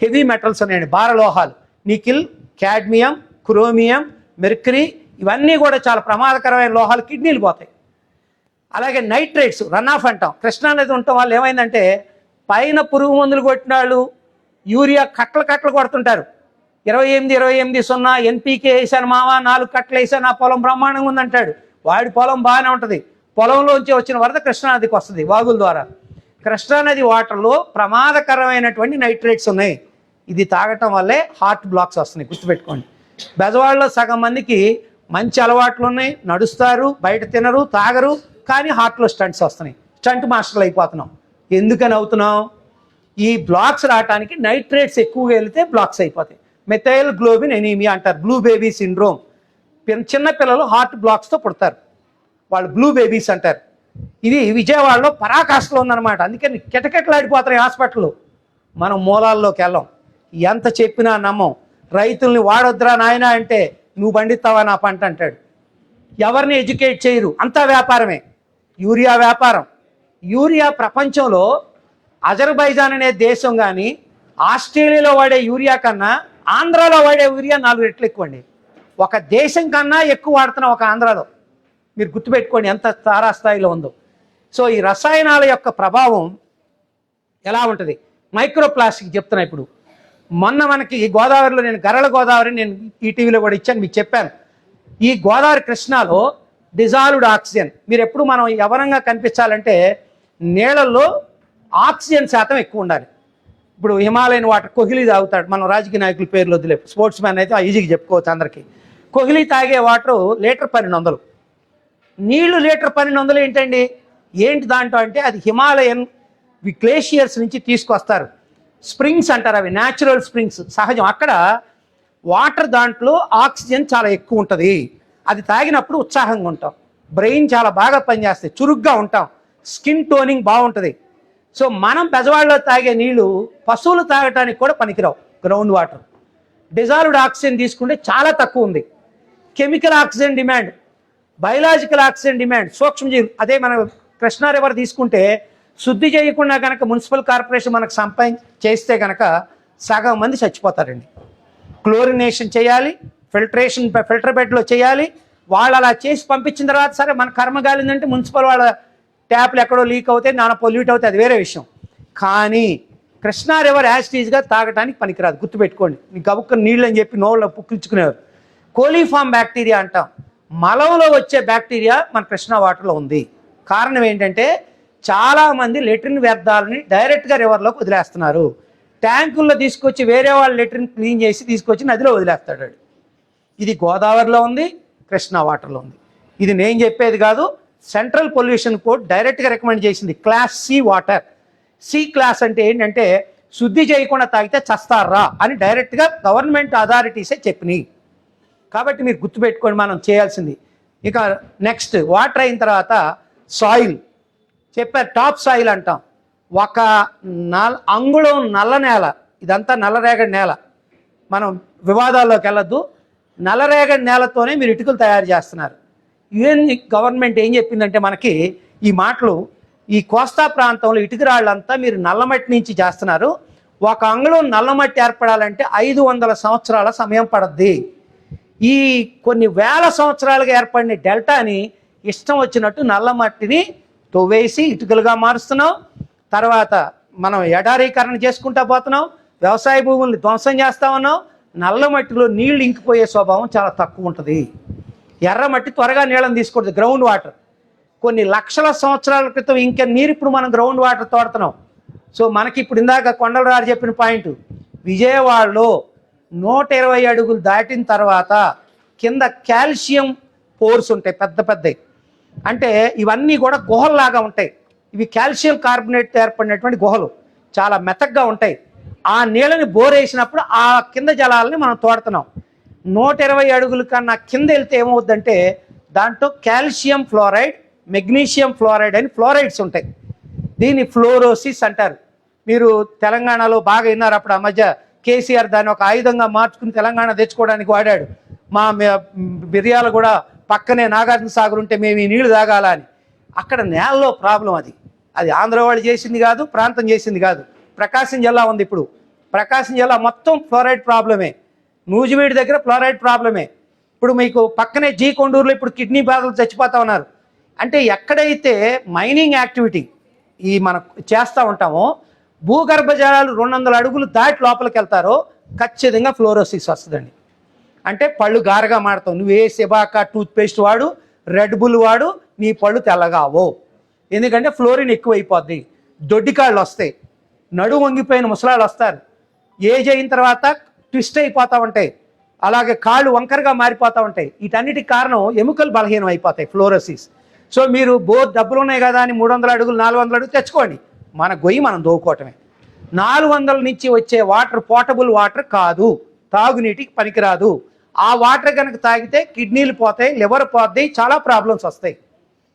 Heavy metals ఉన్నాయండి, భారలోహాలు, nickel, cadmium, chromium, mercury, ఇవన్నీ కూడా చాలా ప్రమాదకరమైన లోహాలు, కిడ్నీలు పోతాయి. అలాగే నైట్రేట్స్, రన్ ఆఫ్ అంటాం. కృష్ణా నది ఉండటం వల్ల ఏమైందంటే పైన పురుగు మందులు కొట్టిన వాళ్ళు యూరియా కట్టలు కొడుతుంటారు. 28-28-0 ఎన్పీకే వేసాను మావా, 4 కట్టలు వేసాను, ఆ పొలం బ్రహ్మాండంగా ఉందంటాడు. వాడి పొలం బాగానే ఉంటుంది. పొలంలోంచి వచ్చిన వరద కృష్ణానదికి వస్తుంది వాగుల ద్వారా. కృష్ణానది వాటర్లో ప్రమాదకరమైనటువంటి నైట్రేట్స్ ఉన్నాయి. ఇది తాగటం వల్లే హార్ట్ బ్లాక్స్ వస్తున్నాయి, గుర్తుపెట్టుకోండి. బెజవాడలో సగం మందికి మంచి అలవాట్లు ఉన్నాయి, నడుస్తారు, బయట తినరు, తాగరు, కానీ హార్ట్లో స్టంట్స్ వస్తున్నాయి. స్టంట్ మాస్టర్లు అయిపోతున్నాం. ఎందుకని అవుతున్నాం? ఈ బ్లాక్స్ రావడానికి నైట్రేట్స్ ఎక్కువగా వెళితే బ్లాక్స్ అయిపోతాయి. మెథైల్ గ్లోబిన్ ఎనీమియా అంటారు, బ్లూ బేబీ సిండ్రోమ్. చిన్న పిల్లలు హార్ట్ బ్లాక్స్తో పుడతారు, వాళ్ళు బ్లూ బేబీస్ అంటారు. ఇది విజయవాడలో పరాకాష్ఠలో ఉందన్నమాట. అందుకని కిటకిటలాడిపోతాయి హాస్పిటల్లో. మనం మూలాల్లోకి వెళ్ళాం, ఎంత చెప్పినా నమ్మం. రైతుల్ని వాడొద్దురా నాయన అంటే నువ్వు పండిస్తావా నా పంట అంటాడు. ఎవరిని ఎడ్యుకేట్ చేయరు, అంతా వ్యాపారమే. యూరియా వ్యాపారం. యూరియా ప్రపంచంలో అజర్బైజాన్ అనే దేశం కానీ ఆస్ట్రేలియాలో వాడే యూరియా కన్నా ఆంధ్రాలో వాడే యూరియా 4 రెట్లు ఎక్కువ అండి. ఒక దేశం కన్నా ఎక్కువ వాడుతున్నాం ఒక ఆంధ్రాలో. మీరు గుర్తుపెట్టుకోండి ఎంత తారాస్థాయిలో ఉందో. సో ఈ రసాయనాల యొక్క ప్రభావం ఎలా ఉంటుంది? మైక్రో ప్లాస్టిక్ చెప్తున్నా. ఇప్పుడు మొన్న మనకి గోదావరిలో, నేను గరళ గోదావరి నేను ఈటీవీలో కూడా ఇచ్చాను, మీకు చెప్పాను. ఈ గోదావరి కృష్ణాలో డిజాల్వ్డ్ ఆక్సిజన్, మీరు ఎప్పుడు మనం యవనంగా కనిపించాలంటే నీళ్ళల్లో ఆక్సిజన్ శాతం ఎక్కువ ఉండాలి. ఇప్పుడు హిమాలయన్ వాటర్ కోహ్లీ తాగుతాడు, మనం రాజకీయ నాయకుల పేర్లు వదిలే, స్పోర్ట్స్ మ్యాన్ అయితే ఈజీగా చెప్పుకోవచ్చు అందరికీ. కోహ్లీ తాగే వాటర్ లీటర్ 1200, నీళ్లు లీటర్ 1200 ఏంటండి? ఏంటి దాంట్లో అంటే అది హిమాలయన్ గ్లేషియర్స్ నుంచి తీసుకొస్తారు. స్ప్రింగ్స్ అంటారు, అవి న్యాచురల్ స్ప్రింగ్స్, సహజం. అక్కడ వాటర్ దాంట్లో ఆక్సిజన్ చాలా ఎక్కువ ఉంటుంది. అది తాగినప్పుడు ఉత్సాహంగా ఉంటాం, బ్రెయిన్ చాలా బాగా పనిచేస్తాయి, చురుగ్గా ఉంటాం, స్కిన్ టోనింగ్ బాగుంటుంది. సో మనం బెజవాడలో తాగే నీళ్లు పశువులు తాగటానికి కూడా పనికిరావు, గ్రౌండ్ వాటర్. డిజాల్వ్డ్ ఆక్సిజన్ తీసుకుంటే చాలా తక్కువ ఉంది. Chemical oxygen demand, biological oxygen demand, సూక్ష్మజీవులు. అదే మన కృష్ణా రివర్ తీసుకుంటే శుద్ధి చేయకుండా కనుక మున్సిపల్ కార్పొరేషన్ మనకు చేస్తే కనుక సగం మంది చచ్చిపోతారండి. క్లోరినేషన్ చేయాలి, ఫిల్టర్ బెడ్లో చేయాలి. వాళ్ళు అలా చేసి పంపించిన తర్వాత సరే మన కర్మగాలిందంటే మున్సిపల్ వాళ్ళ ట్యాప్లు ఎక్కడో లీక్ అవుతాయి, నాన్న పొల్యూట్ అవుతాయి, అది వేరే విషయం. కానీ కృష్ణా రివర్ యాసిటీస్గా తాగడానికి పనికిరాదు, గుర్తుపెట్టుకోండి. మీకు గబుక్క నీళ్ళు అని చెప్పి నోళ్ళలో పుక్కించుకునేవారు. కోలీఫామ్ బ్యాక్టీరియా అంటాం, మలంలో వచ్చే బ్యాక్టీరియా మన కృష్ణా వాటర్లో ఉంది. కారణం ఏంటంటే చాలామంది లెట్రిన్ వ్యర్థాలని డైరెక్ట్గా రివర్లోకి వదిలేస్తున్నారు. ట్యాంకుల్లో తీసుకొచ్చి వేరే వాళ్ళు లెట్రిన్ క్లీన్ చేసి తీసుకొచ్చి నదిలో వదిలేస్తాడు. ఇది గోదావరిలో ఉంది, కృష్ణా వాటర్లో ఉంది. ఇది నేను చెప్పేది కాదు, సెంట్రల్ పొల్యూషన్ కోడ్ డైరెక్ట్గా రికమెండ్ చేసింది. Class C water. C class అంటే ఏంటంటే శుద్ధి చేయకుండా తాగితే చస్తారా అని డైరెక్ట్గా గవర్నమెంట్ అథారిటీసే చెప్పినాయి. కాబట్టి మీరు గుర్తుపెట్టుకోండి మనం చేయాల్సింది. ఇక నెక్స్ట్ వాటర్ అయిన తర్వాత సాయిల్ చెప్పారు, టాప్ సాయిల్ అంటాం. ఒక అంగుళం నల్ల నేల, ఇదంతా నల్లరేగడి నేల. మనం వివాదాల్లోకి వెళ్ళొద్దు. నల్లరేగడి నేలతోనే మీరు ఇటుకలు తయారు చేస్తున్నారు. యుఎన్ గవర్నమెంట్ ఏం చెప్పిందంటే మనకి ఈ మాటలు, ఈ కోస్తా ప్రాంతంలో ఇటుక రాళ్ళంతా మీరు నల్లమట్టి నుంచి చేస్తున్నారు. ఒక అంగుళం నల్లమట్టి ఏర్పడాలంటే 500 సంవత్సరాల సమయం పడుద్ది. ఈ కొన్ని వేల సంవత్సరాలుగా ఏర్పడిన డెల్టాని ఇష్టం వచ్చినట్టు నల్లమట్టిని తవ్వేసి ఇటుకలుగా మారుస్తున్నాం. తర్వాత మనం ఎడారీకరణ చేసుకుంటా పోతున్నాం, వ్యవసాయ భూముల్ని ధ్వంసం చేస్తా ఉన్నాం. నల్లమట్టిలో నీళ్లు ఇంకిపోయే స్వభావం చాలా తక్కువ ఉంటుంది. ఎర్రమట్టి త్వరగా నీళ్ళని తీసుకుంటుంది, గ్రౌండ్ వాటర్. కొన్ని లక్షల సంవత్సరాల క్రితం ఇంకా నీరు ఇప్పుడు మనం గ్రౌండ్ వాటర్ తోడుతున్నాం. సో మనకి ఇప్పుడు ఇందాక కొండలరారు చెప్పిన పాయింట్, విజయవాడలో 120 అడుగులు దాటిన తర్వాత కింద కాల్షియం పోర్స్ ఉంటాయి, పెద్ద పెద్దవి. అంటే ఇవన్నీ కూడా గుహల్లాగా ఉంటాయి. ఇవి కాల్షియం కార్బోనేట్ ఏర్పడినటువంటి గుహలు, చాలా మెత్తగా ఉంటాయి. ఆ నీళ్ళని బోరేసినప్పుడు ఆ కింద జలాలని మనం తోడుతున్నాం. 120 అడుగుల కన్నా కింద వెళ్తే ఏమవుద్దంటే దాంట్లో కాల్షియం ఫ్లోరైడ్, మెగ్నీషియం ఫ్లోరైడ్ అని ఫ్లోరైడ్స్ ఉంటాయి. దీన్ని ఫ్లోరోసిస్ అంటారు. మీరు తెలంగాణలో బాగా విన్నారు, అప్పుడు ఆ మధ్య కేసీఆర్ దాన్ని ఒక ఆయుధంగా మార్చుకుని తెలంగాణ తెచ్చుకోవడానికి వాడాడు. మా మిర్యాల కూడా పక్కనే నాగార్జున సాగర్ ఉంటే మేము ఈ నీళ్లు తాగాల అని. అక్కడ నేలలో ప్రాబ్లం. అది ఆంధ్ర వాళ్ళు చేసింది కాదు, ప్రాంతం చేసింది కాదు. ప్రకాశం జిల్లా ఉంది ఇప్పుడు, ప్రకాశం జిల్లా మొత్తం ఫ్లోరైడ్ ప్రాబ్లమే. నూజివీడి దగ్గర ఫ్లోరైడ్ ప్రాబ్లమే. ఇప్పుడు మీకు పక్కనే జీ కొండూరులో ఇప్పుడు కిడ్నీ బాధలు చచ్చిపోతా ఉన్నారు. అంటే ఎక్కడైతే మైనింగ్ యాక్టివిటీ ఈ మనం చేస్తూ ఉంటామో భూగర్భ జలాలు 200 అడుగులు దాటి లోపలికి వెళ్తారో ఖచ్చితంగా ఫ్లోరోసిస్ వస్తుందండి. అంటే పళ్ళు గారగా మాడతావు. నువ్వు ఏ సెబాకా టూత్పేస్ట్ వాడు, రెడ్ బుల్ వాడు, నీ పళ్ళు తెల్లగావో. ఎందుకంటే ఫ్లోరిన్ ఎక్కువైపోద్ది. దొడ్డికాళ్ళు వస్తాయి, నడుము వంగిపోయిన ముసలాళ్ళు వస్తారు, ఏజ్ అయిన తర్వాత ట్విస్ట్ అయిపోతూ ఉంటాయి, అలాగే కాళ్ళు వంకరగా మారిపోతూ ఉంటాయి. వీటన్నిటికి కారణం ఎముకలు బలహీనం అయిపోతాయి, ఫ్లోరోసిస్. సో మీరు డబ్బులు ఉన్నాయి కదా అని 300 అడుగులు 400 అడుగులు తెచ్చుకోండి, మన గొయ్యి మనం దోవుకోవటమే. 400 నుంచి వచ్చే వాటర్ పోర్టబుల్ వాటర్ కాదు, తాగునీటికి పనికిరాదు. ఆ వాటర్ కనుక తాగితే కిడ్నీలు పోతాయి, లివర్ పోతాయి, చాలా ప్రాబ్లమ్స్ వస్తాయి.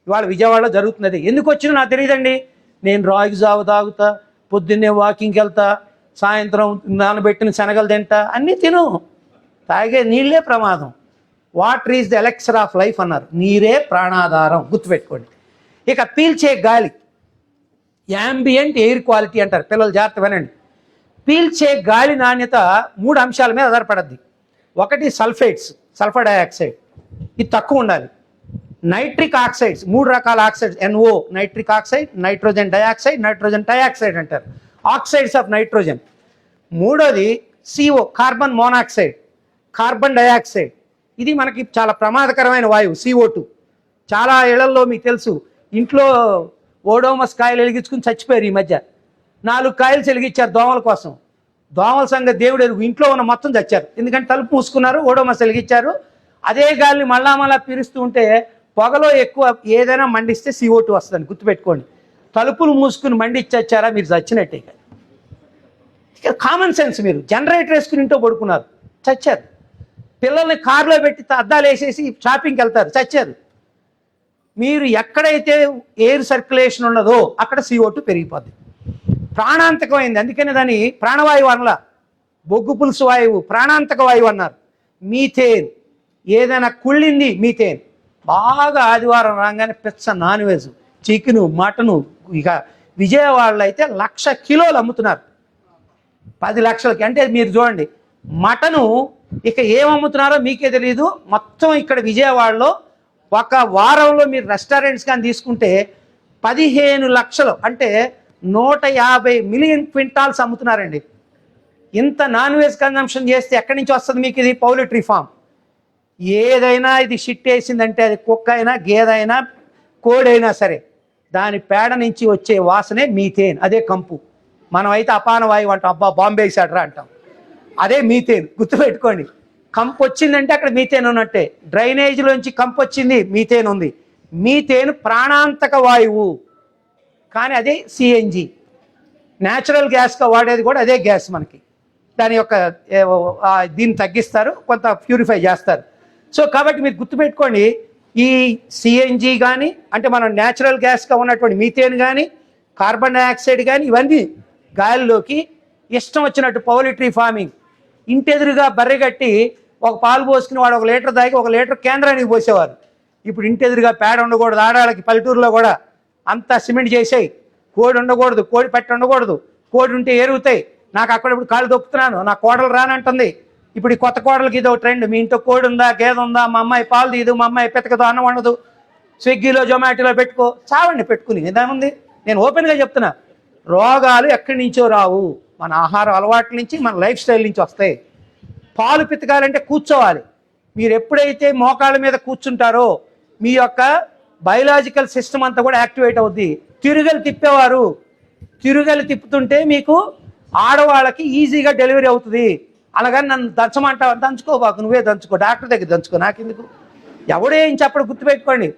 ఇవాళ విజయవాడలో జరుగుతున్నది. ఎందుకు వచ్చినా నాకు తెలియదండి. నేను రాగి జావ తాగుతా, పొద్దున్నే వాకింగ్కి వెళ్తా, సాయంత్రం నానబెట్టిన శనగలు తింటా, అన్నీ తిను. తాగే నీళ్ళే ప్రమాదం. Water is the elixir of life అన్నారు. నీరే ప్రాణాధారం, గుర్తుపెట్టుకోండి. ఇక పీల్చే గాలి, యాంబియంట్ ఎయిర్ క్వాలిటీ అంటారు. పిల్లలు జాగ్రత్త వినండి. పీల్చే గాలి నాణ్యత 3 అంశాల మీద ఆధారపడద్ది. ఒకటి సల్ఫేట్స్, సల్ఫర్ డైఆక్సైడ్, ఇది తక్కువ ఉండాలి. నైట్రిక్ ఆక్సైడ్స్, 3 రకాల oxides, NO nitric oxide, nitrogen dioxide, nitrogen dioxide అంటారు, ఆక్సైడ్స్ ఆఫ్ నైట్రోజన్. మూడోది CO carbon monoxide, carbon dioxide. ఇది మనకి చాలా ప్రమాదకరమైన వాయువు CO2. చాలా ఇళ్లలో మీకు తెలుసు, ఇంట్లో ఓడోమస్ కాయలు వెలిగించుకుని చచ్చిపోయారు. ఈ మధ్య 4 కాయలు వెలిగించారు దోమల కోసం. దోమల సంగతి దేవుడు ఎరుగు. ఇంట్లో ఉన్న మొత్తం చచ్చారు. ఎందుకంటే తలుపు మూసుకున్నారు, ఓడోమస్ వెలిగించారు. అదే గాలిని మళ్ళా పీరుస్తూ ఉంటే పొగలో ఎక్కువ ఏదైనా మండిస్తే CO2 వస్తుంది, గుర్తుపెట్టుకోండి. తలుపులు మూసుకుని మండిచ్చారా మీరు చచ్చినట్టే. ఇక కామన్ సెన్స్, మీరు జనరేటర్ వేసుకుని ఇంట్లో పడుకున్నారు, చచ్చారు. పిల్లల్ని కారులో పెట్టి అద్దాలు వేసేసి షాపింగ్కి వెళ్తారు, చచ్చారు. మీరు ఎక్కడైతే ఎయిర్ సర్క్యులేషన్ ఉన్నదో అక్కడ CO2 పెరిగిపోద్ది, ప్రాణాంతకమైంది. అందుకని దాన్ని ప్రాణవాయువు అనలా, బొగ్గు పులుసు వాయువు, ప్రాణాంతక వాయువు అన్నారు. మీథేన్, ఏదైనా కుళ్ళింది మీథేన్. బాగా ఆదివారం రాగానే పెచ్చ నాన్ వెజ్, చికెను, మటను. ఇక విజయవాడలో అయితే 1,00,000 కిలోలు అమ్ముతున్నారు 10 లక్షలకి. అంటే మీరు చూడండి, మటను ఇక ఏమమ్ముతున్నారో మీకే తెలియదు. మొత్తం ఇక్కడ విజయవాడలో ఒక వారంలో మీరు రెస్టారెంట్స్ కానీ తీసుకుంటే 15 లక్షలు, అంటే 150 మిలియన్ క్వింటాల్స్ అమ్ముతున్నారండి. ఇంత నాన్ వెజ్ కన్జంప్షన్ చేస్తే ఎక్కడి నుంచి వస్తుంది మీకు? ఇది పౌల్ట్రీ ఫామ్. ఏదైనా ఇది షిట్ వేసిందంటే, అది కుక్క అయినా, గేదైనా, కోడైనా సరే, దాని పేడ నుంచి వచ్చే వాసనే మీథేన్, అదే కంపు. మనం అయితే అపాన వాయువు అంటాం, అబ్బా బాంబే వేసాడరా అంటాం, అదే మీథేన్, గుర్తుపెట్టుకోండి. కంపు వచ్చిందంటే అక్కడ మీథేన్ ఉన్నట్టే. డ్రైనేజీలోంచి కంపు వచ్చింది, మీథేన్ ఉంది. మీథేన్ ప్రాణాంతక వాయువు, కానీ అదే CNG, న్యాచురల్ గ్యాస్గా వాడేది కూడా అదే గ్యాస్. మనకి దాని యొక్క దీన్ని తగ్గిస్తారు, కొంత ప్యూరిఫై చేస్తారు. సో కాబట్టి మీరు గుర్తుపెట్టుకోండి, ఈ CNG కానీ, అంటే మనం న్యాచురల్ గ్యాస్గా ఉన్నటువంటి మీథేన్ కానీ, కార్బన్ డైఆక్సైడ్ కానీ, ఇవన్నీ గాలిలోకి ఇష్టం వచ్చినట్టు పౌల్ట్రీ ఫార్మింగ్. ఇంటెదురుగా బర్రెగట్టి ఒక పాలు పోసుకుని వాడు 1 లీటర్ తాగి 1 లీటర్ కేంద్రానికి పోసేవారు. ఇప్పుడు ఇంటెదురుగా పేడ ఉండకూడదు, ఆడాళ్ళకి పల్లెటూరులో కూడా అంతా సిమెంట్ చేసాయి. కోడి ఉండకూడదు, కోడి పెట్ట ఉండకూడదు, కోడి ఉంటే ఎరుగుతాయి. నాకు అక్కడప్పుడు కాళ్ళు దొక్కుతున్నాను, నా కోడలు రానంటుంది. ఇప్పుడు ఈ కొత్త కోడలకి ఇదో ట్రెండ్, మీ ఇంట్లో కోడి ఉందా, గేదె ఉందా, మా అమ్మాయి పాలు తీయదు, మా అమ్మాయి పెతకదు, అన్నం వండదు, స్విగ్గీలో జొమాటోలో పెట్టుకో, చావండి పెట్టుకుని. ఏదేముంది, నేను ఓపెన్గా చెప్తున్నా. రోగాలు ఎక్కడి నుంచో రావు, మన ఆహార అలవాట్ల నుంచి, మన లైఫ్ స్టైల్ నుంచి వస్తాయి. పాలు పితకాలంటే కూర్చోవాలి. మీరు ఎప్పుడైతే మోకాళ్ళ మీద కూర్చుంటారో మీ యొక్క బయలాజికల్ సిస్టమ్ అంతా కూడా యాక్టివేట్ అవుద్ది. తిరుగలు తిప్పేవారు, తిరుగలు తిప్పుతుంటే మీకు ఆడవాళ్ళకి ఈజీగా డెలివరీ అవుతుంది. అలాగని నన్ను దంచమంటావు, దంచుకోబాకు, నువ్వే దంచుకో, డాక్టర్ దగ్గర దంచుకో, నాకెందుకు. ఎవడేం చెప్పడు, గుర్తుపెట్టుకోండి.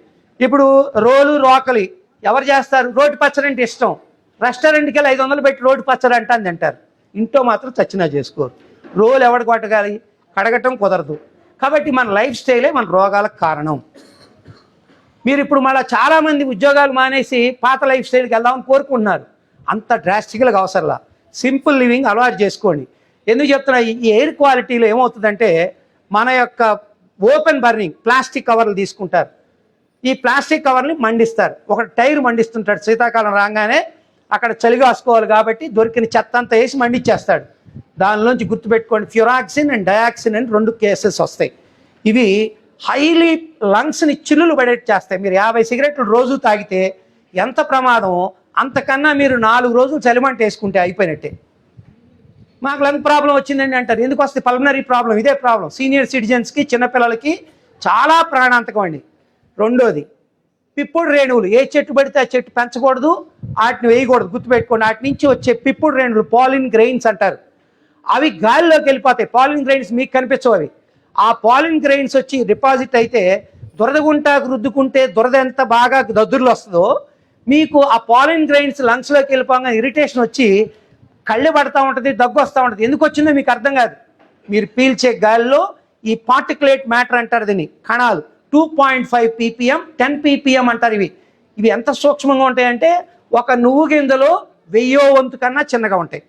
ఇప్పుడు రోలు రోకలి ఎవరు చేస్తారు? రోటి పచ్చడి అంటే ఇష్టం, రెస్టారెంట్కి వెళ్ళి 500 పెట్టి రోటి పచ్చడి అంటాను తింటారు. ఇంట్లో మాత్రం చచ్చినా చేసుకోరు. రోలు ఎవడు కొట్టగాలి, కడగటం కుదరదు. కాబట్టి మన లైఫ్ స్టైలే మన రోగాలకు కారణం. మీరు ఇప్పుడు మళ్ళీ చాలామంది ఉద్యోగాలు మానేసి పాత లైఫ్ స్టైల్కి వెళ్దామని కోరుకుంటున్నారు. అంత డ్రాస్టిక్గా అవసరంలా, సింపుల్ లివింగ్ అలవాటు చేసుకోండి. ఎందుకు చెప్తున్నా, ఈ ఎయిర్ క్వాలిటీలో ఏమవుతుందంటే, మన యొక్క ఓపెన్ బర్నింగ్ ప్లాస్టిక్ కవర్లు తీసుకుంటారు, ఈ ప్లాస్టిక్ కవర్ని మండిస్తారు. ఒక టైర్ మండిస్తుంటాడు, శీతాకాలం రాగానే అక్కడ చలి కాసుకోవాలి కాబట్టి దొరికిన చెత్త అంతా వేసి మండిచ్చేస్తాడు. దానిలోంచి గుర్తుపెట్టుకోండి, ఫ్యూరాక్సిన్ అండ్ డయాక్సిన్ అని 2 కేసెస్ వస్తాయి. ఇవి హైలీ లంగ్స్ని చిల్లులు పడేట్ చేస్తాయి. మీరు 50 సిగరెట్లు రోజు తాగితే ఎంత ప్రమాదం, అంతకన్నా మీరు 4 రోజులు చలిమంట వేసుకుంటే అయిపోయినట్టే. మాకు లంగ్ ప్రాబ్లం వచ్చిందండి అంటారు. ఎందుకు వస్తుంది? Pulmonary problem. ఇదే ప్రాబ్లం సీనియర్ సిటిజన్స్కి, చిన్నపిల్లలకి చాలా ప్రాణాంతకం అండి. రెండోది పిప్పుడు రేణువులు. ఏ చెట్టు పడితే ఆ చెట్టు పెంచకూడదు, వాటిని వేయకూడదు. గుర్తుపెట్టుకోండి, వాటి నుంచి వచ్చే పిప్పుడు రేణువులు పాలిన్ గ్రెయిన్స్ అంటారు. అవి గాలిలోకి వెళ్ళిపోతాయి. పాలిన్ గ్రెయిన్స్ మీకు కనిపించవు. అవి ఆ పాలిన్ గ్రెయిన్స్ వచ్చి డిపాజిట్ అయితే దురదగుంటాకు రుద్దుకుంటే దురద ఎంత బాగా దద్దుర్లు వస్తుందో, మీకు ఆ పాలిన్ గ్రెయిన్స్ లంగ్స్లోకి వెళ్ళిపోగా ఇరిటేషన్ వచ్చి కళ్ళు పడతా ఉంటుంది, దగ్గు వస్తూ ఉంటుంది. ఎందుకు వచ్చిందో మీకు అర్థం కాదు. మీరు పీల్చే గాలిలో ఈ పార్టికులేట్ మ్యాటర్ అంటారు దీన్ని, కణాలు 2.5 ppm 10 ppm అంటారు. ఇవి ఎంత సూక్ష్మంగా ఉంటాయంటే ఒక నువ్వు గింజలో 1000వ వంతు కన్నా చిన్నగా ఉంటాయి.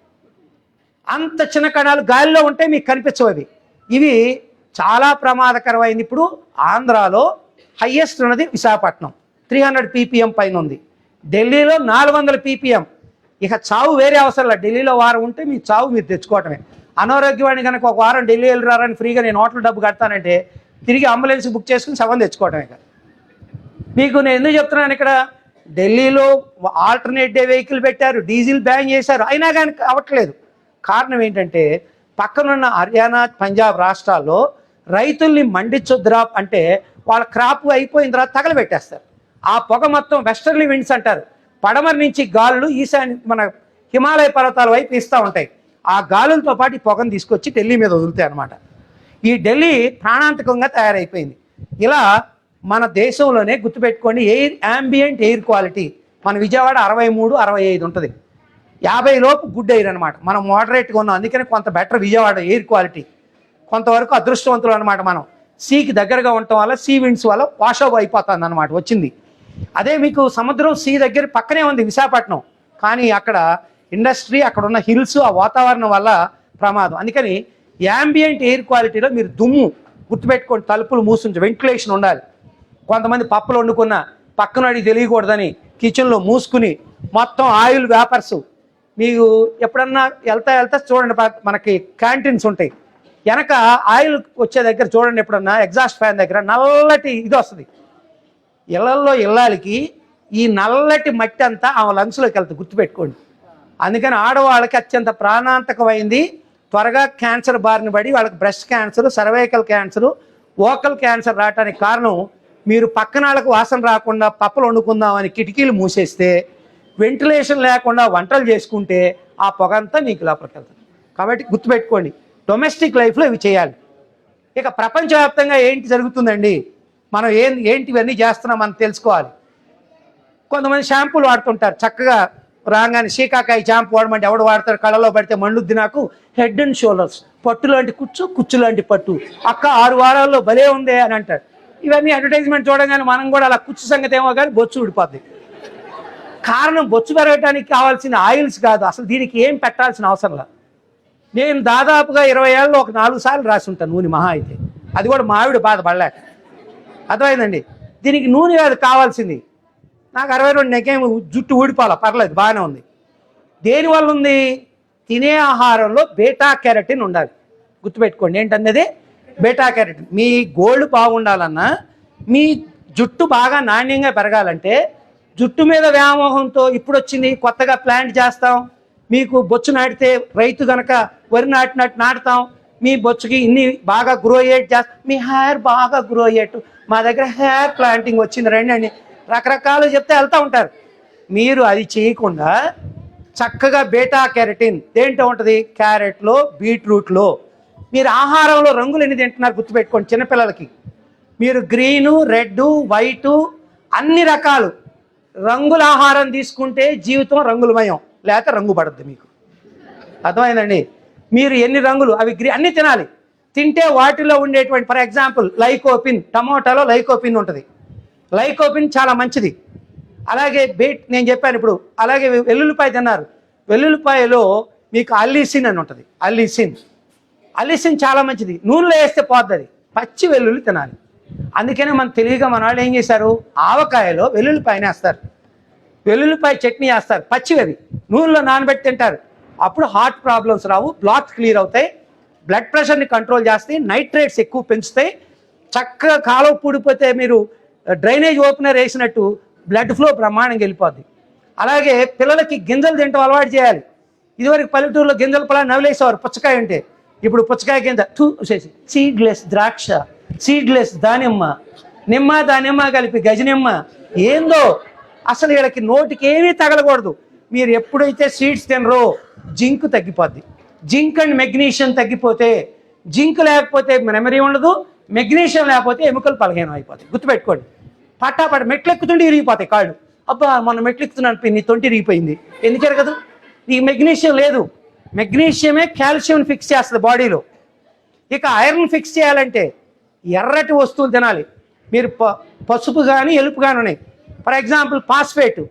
అంత చిన్న కణాలు గాలిలో ఉంటే మీకు కనిపించవు. ఇవి చాలా ప్రమాదకరమైంది. ఇప్పుడు ఆంధ్రాలో హయ్యెస్ట్ ఉన్నది విశాఖపట్నం, 300 ppm పైన ఉంది. ఢిల్లీలో 400 ppm. ఇక చావు వేరే అవసరం లేదు. ఢిల్లీలో వారం ఉంటే మీ చావు మీరు తెచ్చుకోవటమే. అనారోగ్యవాణి కనుక ఒక వారం ఢిల్లీ వెళ్ళిరారని ఫ్రీగా నేను హోటల్ డబ్బు కడతానంటే తిరిగి అంబులెన్స్ బుక్ చేసుకుని శవం తెచ్చుకోవటమే. ఇక మీకు నేను ఎందుకు చెప్తున్నాను, ఇక్కడ ఢిల్లీలో ఆల్టర్నేట్ డే వెహికల్ పెట్టారు, డీజిల్ బ్యాన్ చేశారు, అయినా కానీ అవ్వట్లేదు. కారణం ఏంటంటే పక్కనున్న హర్యానా, పంజాబ్ రాష్ట్రాల్లో రైతుల్ని మండించొద్దురా అంటే వాళ్ళ క్రాప్ అయిపోయిన తర్వాత తగలబెట్టేస్తారు. ఆ పొగ మొత్తం వెస్టర్లీ విండ్స్ అంటారు. పడమర నుంచి గాలులు మన హిమాలయ పర్వతాల వైపు ఇస్తూ ఉంటాయి. ఆ గాలులతో పాటు ఈ పొగను తీసుకొచ్చి ఢిల్లీ మీద వదులుతాయి అన్నమాట. ఈ ఢిల్లీ ప్రాణాంతకంగా తయారైపోయింది. ఇలా మన దేశంలోనే గుర్తుపెట్టుకోండి, యాంబియంట్ ఎయిర్ క్వాలిటీ మన విజయవాడ 63, 65 ఉంటుంది. 50 లోపు గుడ్ ఎయిర్ అనమాట. మనం మోడరేట్గా ఉన్నాం, అందుకని కొంత బెటర్ విజయవాడ ఎయిర్ క్వాలిటీ. కొంతవరకు అదృష్టవంతులు అనమాట. మనం సీకి దగ్గరగా ఉండటం వల్ల సీ విండ్స్ వల్ల వాష్ అవుట్ అయిపోతుంది అనమాట వచ్చింది. అదే మీకు సముద్రం సీ దగ్గర పక్కనే ఉంది విశాఖపట్నం, కానీ అక్కడ ఇండస్ట్రీ, అక్కడ ఉన్న హిల్స్, ఆ వాతావరణం వల్ల ప్రమాదం. అందుకని యాంబియంట్ ఎయిర్ క్వాలిటీలో మీరు దుమ్ము గుర్తుపెట్టుకోండి, తలుపులు మూసుంచి వెంటిలేషన్ ఉండాలి. కొంతమంది పప్పులు వండుకున్న పక్కన అడిగి తెలియకూడదని కిచెన్లో మూసుకుని మొత్తం ఆయిల్ వేపర్స్. మీకు ఎప్పుడన్నా వెళ్తా చూడండి, మనకి క్యాంటీన్స్ ఉంటాయి, వెనక ఆయిల్ వచ్చే దగ్గర చూడండి, ఎప్పుడన్నా ఎగ్జాస్ట్ ఫ్యాన్ దగ్గర నల్లటి ఇది వస్తుంది. ఇళ్లల్లో ఇళ్ళాలకి ఈ నల్లటి మట్టి అంతా ఆమె లంగ్స్లోకి వెళ్తుంది, గుర్తుపెట్టుకోండి. అందుకని ఆడవాళ్ళకి అత్యంత ప్రాణాంతకమైంది. త్వరగా క్యాన్సర్ బారిన పడి వాళ్ళకి breast cancer, cervical cancer, vocal cancer రావడానికి కారణం మీరు పక్కన వాళ్ళకి వాసన రాకుండా పప్పులు వండుకుందామని కిటికీలు మూసేస్తే, వెంటిలేషన్ లేకుండా వంటలు చేసుకుంటే ఆ పొగంతా మీకు లోపలికి వెళ్తుంది. కాబట్టి గుర్తుపెట్టుకోండి, డొమెస్టిక్ లైఫ్లో ఇవి చేయాలి. ఇక ప్రపంచవ్యాప్తంగా ఏంటి జరుగుతుందండి, మనం ఏంటి ఇవన్నీ చేస్తున్నాం మనం తెలుసుకోవాలి. కొంతమంది షాంపూలు వాడుతుంటారు, చక్కగా రాగానే శీకాకాయ షాంపూ వాడమంటే ఎవడు వాడతారు, కళ్ళలో పడితే మండుద్ది నాకు, హెడ్ అండ్ షోల్డర్స్, పట్టు లాంటి కుచ్చు లాంటి పట్టు, అక్క 6 వారాల్లో భలే ఉందే అని అంటారు. ఇవన్నీ అడ్వర్టైజ్మెంట్ చూడగానే మనం కూడా అలా కుచ్చు సంగతి ఏమో కానీ బొచ్చు ఊడిపోద్ది. కారణం బొచ్చు పెరగడానికి కావాల్సిన ఆయిల్స్ కాదు, అసలు దీనికి ఏం పెట్టాల్సిన అవసరం లేదు. నేను దాదాపుగా 20 ఏళ్ళలో ఒక 4 సార్లు రాసి ఉంటాను నూనె, మహా అయితే అది కూడా మావిడ బాధపడలేక. అర్థమైందండి, దీనికి నూనె కాదు కావాల్సింది. నాకు 62 నెకేం జుట్టు ఊడిపోవాలా, పర్లేదు బాగానే ఉంది. దేనివల్ల ఉంది? తినే ఆహారంలో బీటా కెరటిన్ ఉండాలి. గుర్తుపెట్టుకోండి, ఏంటన్నది బీటా కెరటిన్. మీ గోల్డ్ బాగుండాలన్నా, మీ జుట్టు బాగా నాణ్యంగా పెరగాలంటే, జుట్టు మీద వ్యామోహంతో ఇప్పుడు వచ్చింది కొత్తగా ప్లాంట్ చేస్తాం, మీకు బొచ్చు నాటితే రైతు కనుక వరి నాటినట్టు నాటుతాం, మీ బొచ్చుకి ఇన్ని బాగా గ్రో అయ్యేట్ చేస్తాం, మీ హెయిర్ బాగా గ్రో అయ్యేట్టు మా దగ్గర హెయిర్ ప్లాంటింగ్ వచ్చింది రండి అని రకరకాలు చెప్తే వెళ్తూ ఉంటారు. మీరు అది చేయకుండా చక్కగా బీటా కెరటిన్ దేంట్లో ఉంటుంది? క్యారెట్లో, బీట్రూట్లో. మీరు ఆహారంలో రంగులు ఎన్ని తింటున్నారు గుర్తుపెట్టుకోండి. చిన్నపిల్లలకి మీరు గ్రీను, రెడ్, వైటు అన్ని రకాలు రంగుల ఆహారం తీసుకుంటే జీవితం రంగులమయం, లేకపోతే రంగు పడద్దు మీకు. అర్థమైందండి? మీరు ఎన్ని రంగులు అవి అన్నీ తినాలి. తింటే వాటిలో ఉండేటువంటి ఫర్ ఎగ్జాంపుల్ లైకోపిన్, టమోటాలో లైకోపిన్ ఉంటుంది, లైకోపిన్ చాలా మంచిది. అలాగే నేను చెప్పాను ఇప్పుడు. అలాగే వెల్లుల్లిపాయ తిన్నారు, వెల్లుల్లిపాయలో మీకు అల్లిసిన్ అని ఉంటుంది. అల్లిసిన్ చాలా మంచిది, నూనెలో వేస్తే పోద్ది అది. పచ్చి వెల్లుల్లి తినాలి. అందుకనే మన తెలివిగా మన వాళ్ళు ఏం చేశారు, ఆవకాయలో వెల్లుల్లిపాయని వేస్తారు, వెల్లుల్లిపాయ చట్నీ వేస్తారు, పచ్చివి అవి నూనెలో నానబెట్టి తింటారు. అప్పుడు హార్ట్ ప్రాబ్లమ్స్ రావు, బ్లాక్స్ క్లియర్ అవుతాయి, బ్లడ్ ప్రెషర్ని కంట్రోల్ చేస్తాయి, నైట్రేట్స్ ఎక్కువ పెంచుతాయి. చక్కగా కాలువ పూడిపోతే మీరు డ్రైనేజ్ ఓపెనర్ వేసినట్టు బ్లడ్ ఫ్లో బ్రహ్మాండంగా వెళ్ళిపోద్ది. అలాగే పిల్లలకి గింజలు తింటాం అలవాటు చేయాలి. ఇదివరకు పల్లెటూరులో గింజల పొలా నవ్వులేసేవారు పుచ్చకాయ ఉంటే, ఇప్పుడు పుచ్చకాయ గింజ చూసేసి సీడ్లెస్ ద్రాక్ష, సీడ్లెస్ దానిమ్మ, నిమ్మ దానిమ్మ కలిపి గజనిమ్మ, ఏందో అసలు వీళ్ళకి నోటికి ఏమీ తగలకూడదు. మీరు ఎప్పుడైతే సీడ్స్ తినరో జింక్ తగ్గిపోద్ది. జింక్ అండ్ మెగ్నీషియం తగ్గిపోతే, జింక్ లేకపోతే మెమరీ ఉండదు, మెగ్నీషియం లేకపోతే ఎముకలు బలహీనం అయిపోతాయి. గుర్తుపెట్టుకోండి. పట్టాపట్ట మెట్లు ఎక్కుతుంటే ఇరిగిపోతాయి కాళ్ళు. అబ్బా మొన్న మెట్లు ఎక్కుతున్నాను నీ తొంటి ఇరిగిపోయింది, ఎందుకు జరగదు? నీకు మెగ్నీషియం లేదు. మెగ్నీషియమే కాల్షియం ఫిక్స్ చేస్తుంది బాడీలో. ఇక ఐరన్ ఫిక్స్ చేయాలంటే ఎర్రటి వస్తువులు తినాలి. మీరు పసుపు కానీ ఎలుపు కానీ ఉన్నాయి. ఫర్ ఎగ్జాంపుల్ ఫాస్ఫేట్,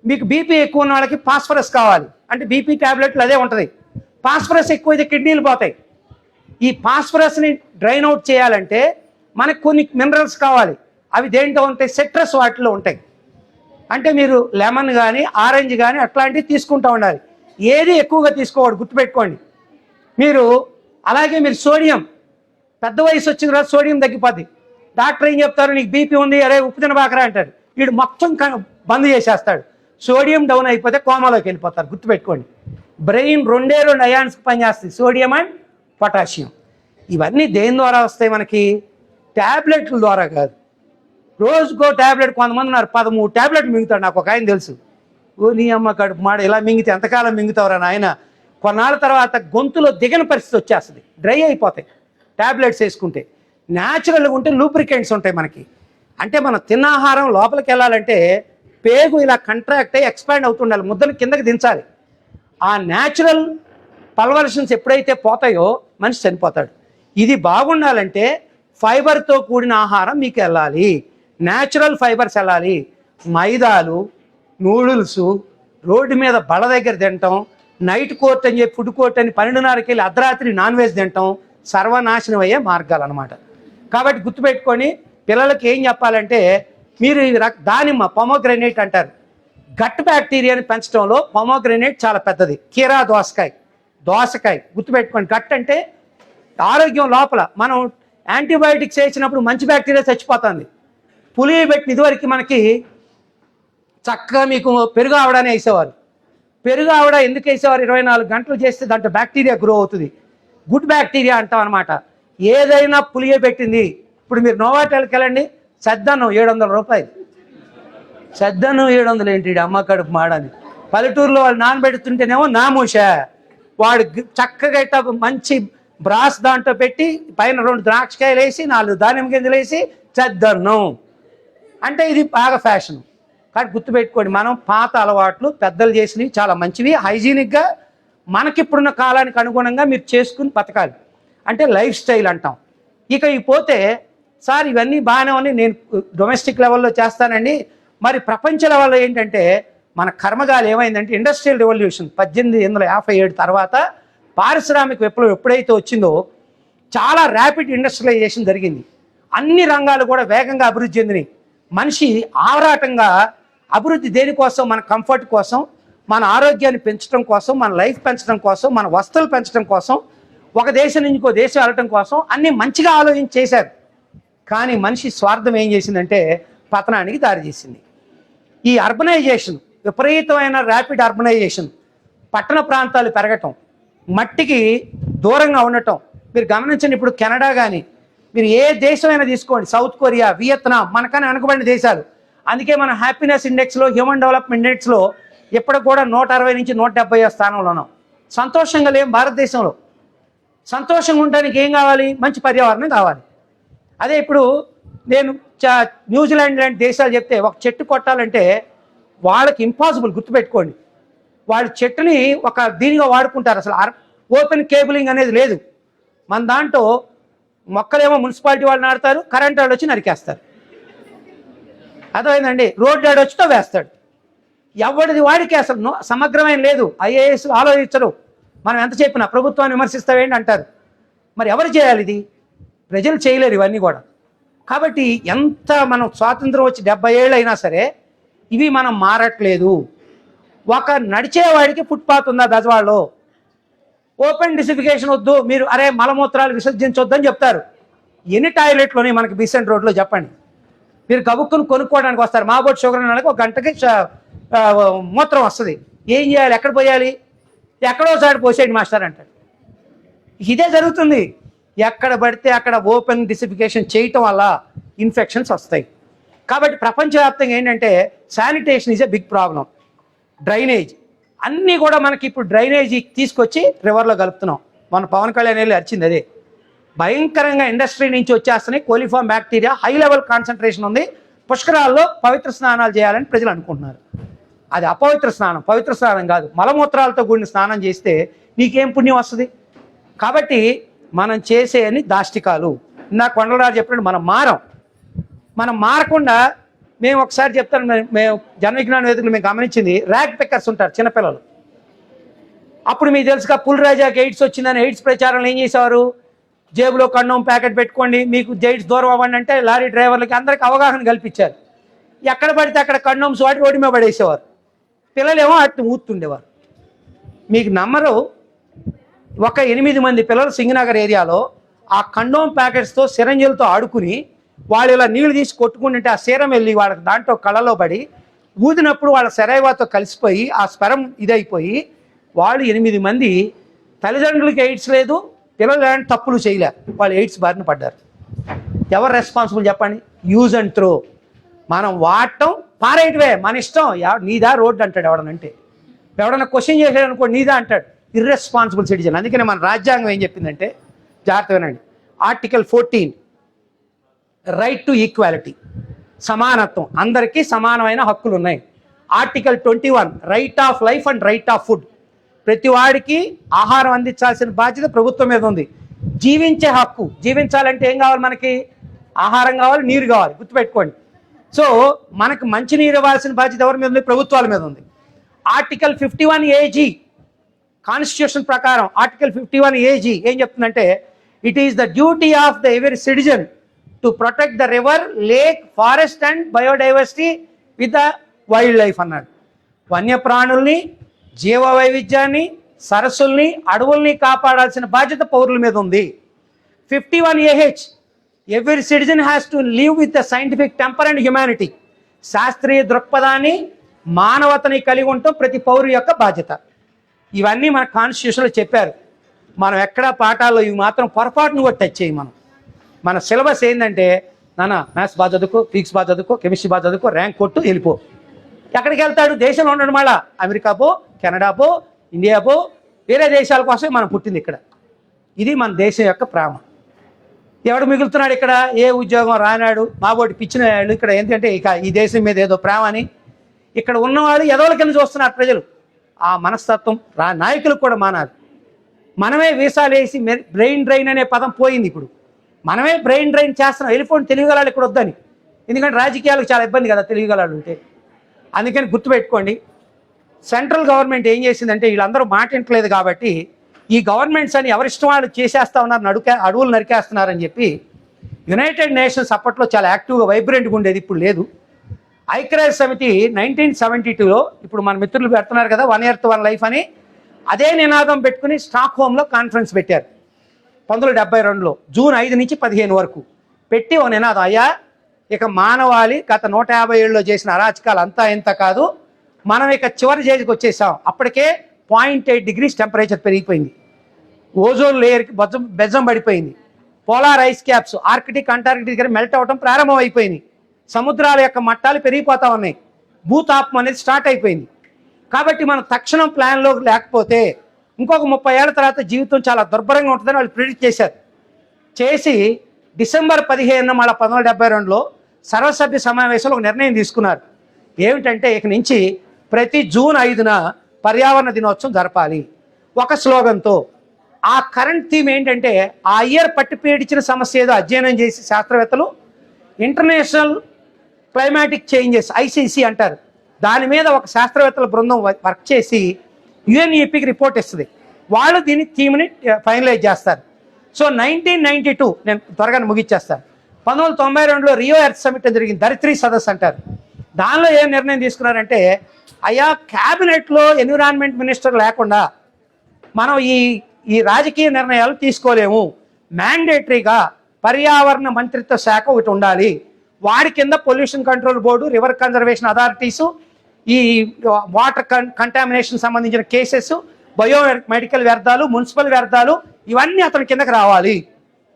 మీకు బీపీ ఎక్కువ ఉన్న వాళ్ళకి ఫాస్ఫరస్ కావాలి అంటే బీపీ ట్యాబ్లెట్లు అదే ఉంటుంది. ఫాస్ఫరస్ ఎక్కువైతే కిడ్నీలు పోతాయి. ఈ ఫాస్ఫరస్ని డ్రైన్ అవుట్ చేయాలంటే మనకు కొన్ని మినరల్స్ కావాలి. అవి దేంట్లో ఉంటాయి? సిట్రస్ వాటిలో ఉంటాయి. అంటే మీరు లెమన్ కానీ ఆరెంజ్ కానీ అట్లాంటివి తీసుకుంటూ ఉండాలి. ఏది ఎక్కువగా తీసుకోవాలి గుర్తుపెట్టుకోండి మీరు. అలాగే మీరు సోడియం, పెద్ద వయసు వచ్చిన తర్వాత సోడియం తగ్గిపోద్ది. డాక్టర్ ఏం చెప్తారు? నీకు బీపీ ఉంది, అరే ఉప్పు తినబాకరా అంటాడు. వీడు మొత్తం బంద్ చేసేస్తాడు. సోడియం డౌన్ అయిపోతే కోమాలోకి వెళ్ళిపోతారు. గుర్తుపెట్టుకోండి. బ్రెయిన్ రెండే రెండు అయాన్స్కి పనిచేస్తుంది, సోడియం అండ్ పొటాషియం. ఇవన్నీ దేని ద్వారా వస్తాయి మనకి? ట్యాబ్లెట్ల ద్వారా కాదు. రోజుకో ట్యాబ్లెట్, కొంతమంది ఉన్నారు 13 ట్యాబ్లెట్లు మింగుతాడు. నాకు ఒక ఆయన తెలుసు. ఓ నీ అమ్మ కడుపు మాడ, ఇలా మింగితే ఎంతకాలం మింగుతావురా నాయన? కొన్నాళ్ళ తర్వాత గొంతులో దిగని పరిస్థితి వచ్చేస్తుంది, డ్రై అయిపోతాయి ట్యాబ్లెట్స్ వేసుకుంటే. న్యాచురల్గా ఉంటే లూబ్రికెంట్స్ ఉంటాయి మనకి. అంటే మనం తిన్న ఆహారం లోపలికి వెళ్ళాలంటే పేగు ఇలా కంట్రాక్ట్ అయ్యి ఎక్స్పాండ్ అవుతుండాలి, ముద్దను కిందకి దించాలి. ఆ న్యాచురల్ పల్వరేషన్స్ ఎప్పుడైతే పోతాయో మనిషి చనిపోతాడు. ఇది బాగుండాలంటే ఫైబర్తో కూడిన ఆహారం మీకు వెళ్ళాలి, న్యాచురల్ ఫైబర్స్ వెళ్ళాలి. మైదాలు, నూడిల్స్, రోడ్డు మీద బళ్ళ దగ్గర తినటం, నైట్ కోర్ట్ అని చెప్పి ఫుడ్ కోర్ట్ అని 12:30కి వెళ్ళి అర్ధరాత్రి నాన్ వెజ్ తినటం సర్వనాశనం అయ్యే మార్గాలు అనమాట. కాబట్టి గుర్తుపెట్టుకొని పిల్లలకి ఏం చెప్పాలంటే, మీరు దానిమ్మ పొమోగ్రనేట్ అంటారు, గట్ బ్యాక్టీరియాని పెంచడంలో పొమోగ్రనేట్ చాలా పెద్దది. కీరా దోసకాయ గుర్తుపెట్టుకోండి. గట్ అంటే ఆరోగ్యం. లోపల మనం యాంటీబయాటిక్స్ వేసినప్పుడు మంచి బ్యాక్టీరియా చచ్చిపోతుంది. పులి పెట్టిన ఇదివరకు మనకి చక్కగా మీకు పెరుగు ఆవడానే వేసేవారు. పెరుగు ఆవడ ఎందుకు వేసేవారు? 24 గంటలు చేస్తే దాంట్లో బ్యాక్టీరియా గ్రో అవుతుంది, గుడ్ బ్యాక్టీరియా అంటాం అనమాట. ఏదైనా పులియే పెట్టింది. ఇప్పుడు మీరు నోవాటెల్కి వెళ్ళండి, సద్దన్నం 700 రూపాయలు. సద్దన్నం 700 ఏంటి? అమ్మ కడుపు మాడని. పల్లెటూరులో వాళ్ళు నానబెడుతుంటేనేమో నామూష. వాడు చక్కగా ఇట్లా మంచి బ్రాస్ దాంట్లో పెట్టి పైన 2 ద్రాక్షకాయలు వేసి 4 దానిమ్మ గింజలు వేసి సద్దన్నం అంటే ఇది బాగా ఫ్యాషన్. కాబట్టి గుర్తుపెట్టుకోండి, మనం పాత అలవాట్లు పెద్దలు చేసినవి చాలా మంచివి, హైజీనిక్గా మనకిప్పుడున్న కాలానికి అనుగుణంగా మీరు చేసుకుని బతకాలి. అంటే లైఫ్ స్టైల్ అంటాం. ఇక పోతే సార్ ఇవన్నీ బాగానే ఉన్నాయి, నేను డొమెస్టిక్ లెవెల్లో చేస్తానండి. మరి ప్రపంచ లెవెల్లో ఏంటంటే మన కర్మగాలు ఏమైందంటే, ఇండస్ట్రియల్ రెవల్యూషన్ 1857 తర్వాత పారిశ్రామిక విప్లవం ఎప్పుడైతే వచ్చిందో చాలా ర్యాపిడ్ ఇండస్ట్రియలైజేషన్ జరిగింది. అన్ని రంగాలు కూడా వేగంగా అభివృద్ధి చెందినాయి. మనిషి ఆరాటంగా అభివృద్ధి దేనికోసం? మన కంఫర్ట్ కోసం, మన ఆరోగ్యాన్ని పెంచడం కోసం, మన లైఫ్ పెంచడం కోసం, మన వస్తువులు పెంచడం కోసం, ఒక దేశం నుంచి ఇంకో దేశం వెళ్ళటం కోసం అన్నీ మంచిగా ఆలోచించి చేశారు. కానీ మనిషి స్వార్థం ఏం చేసిందంటే పతనానికి దారి చేసింది. ఈ అర్బనైజేషన్, విపరీతమైన ర్యాపిడ్ అర్బనైజేషన్, పట్టణ ప్రాంతాలు పెరగటం, మట్టికి దూరంగా ఉండటం. మీరు గమనించండి, ఇప్పుడు కెనడా కానీ మీరు ఏ దేశమైనా తీసుకోండి, సౌత్ కొరియా, వియత్నాం, మనకన్నా వెనుకబడిన దేశాలు. అందుకే మన హ్యాపీనెస్ ఇండెక్స్లో, హ్యూమన్ డెవలప్మెంట్ ఇండెక్స్లో ఇప్పటికి కూడా 160 నుంచి 170 స్థానంలో ఉన్నాం. సంతోషంగా లేం భారతదేశంలో. సంతోషంగా ఉండడానికి ఏం కావాలి? మంచి పర్యావరణం కావాలి. అదే ఇప్పుడు నేను న్యూజిలాండ్ లాంటి దేశాలు చెప్తే ఒక చెట్టు కొట్టాలంటే వాళ్ళకి ఇంపాసిబుల్. గుర్తుపెట్టుకోండి, వాళ్ళ చెట్టుని ఒక దీనిగా వాడుకుంటారు. అసలు ఓపెన్ కేబులింగ్ అనేది లేదు. మన దాంట్లో మొక్కలేమో మున్సిపాలిటీ వాళ్ళు నాడతారు, కరెంట్ వాళ్ళు వచ్చి నరికేస్తారు. అర్థమైందండి? రోడ్డు వాడు వచ్చితో వేస్తాడు. ఎవరిది వాడికి అసలు సమగ్రమైన లేదు. ఐఏఎస్ ఆలోచించరు. మనం ఎంత చెప్పినా ప్రభుత్వాన్ని విమర్శిస్తావేంటి అంటారు. మరి ఎవరు చేయాలి ఇది? ప్రజలు చేయలేరు ఇవన్నీ కూడా. కాబట్టి ఎంత మనం స్వాతంత్రం వచ్చి 70 ఏళ్ళు అయినా సరే ఇవి మనం మారట్లేదు. ఒక నడిచేవాడికి ఫుట్పాత్ ఉందా బెజవాడలో? ఓపెన్ డిసిఫికేషన్ వద్దు, మీరు అరే మలమూత్రాలు విసర్జించొద్దు అని చెప్తారు. ఎన్ని టాయిలెట్లోనే మనకి బీసెంట్ రోడ్లో చెప్పండి? మీరు గబుక్కుని కొనుక్కోవడానికి వస్తారు. మా బోట్ షుగర్ నెలకు ఒక గంటకి మూత్రం వస్తుంది. ఏం చేయాలి? ఎక్కడ పోయాలి? ఎక్కడోసారి పోసేయండి మాస్టర్ అంటాడు. ఇదే జరుగుతుంది. ఎక్కడ పడితే అక్కడ ఓపెన్ డిసిఫికేషన్ చేయటం వల్ల ఇన్ఫెక్షన్స్ వస్తాయి. కాబట్టి ప్రపంచవ్యాప్తంగా ఏంటంటే sanitation is a big problem. Drainage అన్నీ కూడా మనకి ఇప్పుడు డ్రైనేజీ తీసుకొచ్చి రివర్లో కలుపుతున్నాం. మన పవన్ కళ్యాణ్ వెళ్ళి అరిచింది అదే. భయంకరంగా ఇండస్ట్రీ నుంచి వచ్చేస్తున్నాయి coliform bacteria, high level concentration ఉంది. పుష్కరాల్లో పవిత్ర స్నానాలు చేయాలని ప్రజలు అనుకుంటున్నారు. అది అపవిత్ర స్నానం, పవిత్ర స్నానం కాదు. మలమూత్రాలతో కూడిన స్నానం చేస్తే నీకేం పుణ్యం వస్తుంది? కాబట్టి మనం చేసేయని దాష్టికాలు. ఇందాక కొండలరాజు చెప్పినట్టు మనం మారకుండా మేము ఒకసారి చెప్తాను, మేము జన విజ్ఞాన వేదికలు మేము గమనించింది, ర్యాగ్ పిక్కర్స్ ఉంటారు చిన్నపిల్లలు. అప్పుడు మీకు తెలుసుగా పుల్రాజాకి ఎయిడ్స్ వచ్చిందని ఎయిడ్స్ ప్రచారంలో ఏం చేసేవారు? జేబులో కండోమ్ ప్యాకెట్ పెట్టుకోండి, మీకు ఎయిడ్స్ దూరం అవ్వండి అంటే లారీ డ్రైవర్లకి అందరికి అవగాహన కల్పించారు. ఎక్కడ పడితే అక్కడ కండోమ్స్ వాటి రోడ్డు మీద పడేసేవారు. పిల్లలేమో అట్టు ఊతుండేవారు. మీకు నమ్మరు, ఒక 8 మంది పిల్లలు సింగనగర్ ఏరియాలో ఆ కండోమ్ ప్యాకెట్స్తో సిరంజీలతో ఆడుకుని వాళ్ళు ఇలా నీళ్లు తీసి కొట్టుకుంటుంటే ఆ సీరం వెళ్ళి వాళ్ళకి దాంట్లో కళ్ళలో పడి ఊదినప్పుడు వాళ్ళ శరైవాతో కలిసిపోయి ఆ స్వరం ఇదైపోయి వాళ్ళు 8 మంది తల్లిదండ్రులకి ఎయిడ్స్ లేదు, పిల్లలు ఎలాంటి తప్పులు చేయలే, వాళ్ళు ఎయిడ్స్ బారిన పడ్డారు. ఎవరు రెస్పాన్సిబుల్ చెప్పండి? Use and throw. మనం వాడటం పారేయటమే మన ఇష్టం. నీదా రోడ్డు అంటాడు ఎవడనంటే. ఎవడన్నా క్వశ్చన్ చేసాడు అనుకో నీదా అంటాడు. Irresponsible citizen. అందుకనే మన రాజ్యాంగం ఏం చెప్పిందంటే జాగ్రత్త వినండి. ఆర్టికల్ 14 రైట్ టు ఈక్వాలిటీ, సమానత్వం, అందరికీ సమానమైన హక్కులు ఉన్నాయి. Article 21 right of life and right of food, ప్రతి వాడికి ఆహారం అందించాల్సిన బాధ్యత ప్రభుత్వం మీద ఉంది. జీవించే హక్కు, జీవించాలంటే ఏం కావాలి? మనకి ఆహారం కావాలి, నీరు కావాలి, గుర్తుపెట్టుకోండి. సో మనకు మంచి నీరు ఇవ్వాల్సిన బాధ్యత ఎవరి మీద ఉంది? ప్రభుత్వాల మీద ఉంది. ఆర్టికల్ 51AG కాన్స్టిట్యూషన్ ప్రకారం ఆర్టికల్ 51AG ఏం చెప్తుందంటే it is the duty of the every citizen to protect the river, lake, forest and biodiversity with the wild life అన్నాడు. వన్యప్రాణుల్ని, జీవ వైవిధ్యాన్ని, సరస్సుల్ని, అడవుల్ని కాపాడాల్సిన బాధ్యత పౌరుల మీద ఉంది. 51AH every citizen has to live with the scientific temper and humanity, శాస్త్రీయ దృక్పథాన్ని, మానవతని కలిగి ఉండటం ప్రతి పౌరు యొక్క బాధ్యత. ఇవన్నీ మన కాన్స్టిట్యూషన్లో చెప్పారు. మనం ఎక్కడా పాఠాల్లో ఇవి మాత్రం పొరపాటును కూడా టచ్ చేయి. మన సిలబస్ ఏంటంటే నాన్న మ్యాథ్స్ బాగా చదువుకో, ఫిజిక్స్ బాగా చదువుకో, కెమిస్ట్రీ బాగా చదువుకో, ర్యాంక్ కొట్టు, వెళ్ళిపో. ఎక్కడికి వెళ్తాడు? దేశంలో ఉండడు. మళ్ళా అమెరికా పో, కెనడా పో, ఇండియా పో, వేరే దేశాల కోసమే మనం పుట్టింది ఇక్కడ. ఇది మన దేశం యొక్క ప్రేమ. ఎవడు మిగులుతున్నాడు ఇక్కడ? ఏ ఉద్యోగం రానాడు, మా బోటి పిచ్చిన వాళ్ళు ఇక్కడ. ఏంటంటే ఇక ఈ దేశం మీద ఏదో ప్రేమ అని ఇక్కడ ఉన్నవాళ్ళు ఎదవల కింద చూస్తున్నారు ప్రజలు. ఆ మనస్తత్వం నాయకులకు కూడా మానాలి. మనమే వీసాలు వేసి బ్రెయిన్ డ్రైన్ అనే పదం పోయింది. ఇప్పుడు మనమే బ్రెయిన్ డ్రైన్ చేస్తున్నాం. వెళ్ళిపోండి తెలివిగలాలు ఇక్కడ వద్దని. ఎందుకంటే రాజకీయాలకు చాలా ఇబ్బంది కదా తెలివిగలాలు ఉంటే. అందుకని గుర్తుపెట్టుకోండి, సెంట్రల్ గవర్నమెంట్ ఏం చేసిందంటే వీళ్ళందరూ మాట వింటలేదు కాబట్టి ఈ గవర్నమెంట్స్ అని ఎవరిష్టం వాళ్ళు చేసేస్తా ఉన్నారు, అడవులు నరికేస్తున్నారని చెప్పి యునైటెడ్ నేషన్స్ అప్పట్లో చాలా యాక్టివ్గా వైబ్రెంట్గా ఉండేది, ఇప్పుడు లేదు. ఐక్యరాజ్య సమితి 1972లో ఇప్పుడు మన మిత్రులు పెడుతున్నారు కదా 1 Earth 1 Life అని, అదే నినాదం పెట్టుకుని స్టాక్ హోమ్లో కాన్ఫరెన్స్ పెట్టారు 1972లో జూన్ 5 నుంచి 15 వరకు పెట్టి ఒక నినాదం, అయ్యా ఇక మానవాళి గత 150 ఏళ్ళలో చేసిన అరాచకాలు అంతా ఇంత కాదు, మనం ఇక చివరి స్టేజ్కి వచ్చేసాం. అప్పటికే 0.8 degrees టెంపరేచర్ పెరిగిపోయింది, ఓజోన్ లేయర్కి బెజ్జం పడిపోయింది, polar ice caps Arctic Antarctic దగ్గర మెల్ట్ అవడం ప్రారంభం అయిపోయింది, సముద్రాల యొక్క మట్టాలు పెరిగిపోతా ఉన్నాయి, భూతాపం అనేది స్టార్ట్ అయిపోయింది. కాబట్టి మనం తక్షణం ప్లాన్లో లేకపోతే ఇంకొక 30 ఏళ్ల తర్వాత జీవితం చాలా దుర్భరంగా ఉంటుందని వాళ్ళు ప్రిడిక్ట్ చేశారు. చేసి డిసెంబర్ 15 మళ్ళీ 1972లో సర్వసభ్య సమావేశంలో ఒక నిర్ణయం తీసుకున్నారు. ఏమిటంటే ఇక నుంచి ప్రతి జూన్ 5న పర్యావరణ దినోత్సవం జరపాలి ఒక స్లోగన్తో. ఆ కరెంట్ థీమ్ ఏంటంటే ఆ ఇయర్ పట్టి పీడించిన సమస్య ఏదో అధ్యయనం చేసి శాస్త్రవేత్తలు ఇంటర్నేషనల్ క్లైమాటిక్ చేంజెస్ ICC అంటారు, దాని మీద ఒక శాస్త్రవేత్తల బృందం వర్క్ చేసి UNEPకి రిపోర్ట్ ఇస్తుంది. వాళ్ళు దీని థీమ్ని ఫైనలైజ్ చేస్తారు. సో 1992 నేను త్వరగా ముగిచ్చేస్తాను. 1992లో రియో ఎర్త్ సమిట్ జరిగింది, ధరిత్రి సదస్సు అంటారు. దానిలో ఏం నిర్ణయం తీసుకున్నారంటే, అయ్యా క్యాబినెట్లో ఎన్విరాన్మెంట్ మినిస్టర్ లేకుండా మనం ఈ రాజకీయ నిర్ణయాలు తీసుకోలేము, మ్యాండేటరీగా పర్యావరణ మంత్రిత్వ శాఖ ఒకటి ఉండాలి, వాడి కింద pollution control board, river conservation authorities, ఈ వాటర్ కంటామినేషన్ సంబంధించిన కేసెస్, బయో మెడికల్ వ్యర్థాలు, మున్సిపల్ వ్యర్థాలు, ఇవన్నీ అతని కిందకి రావాలి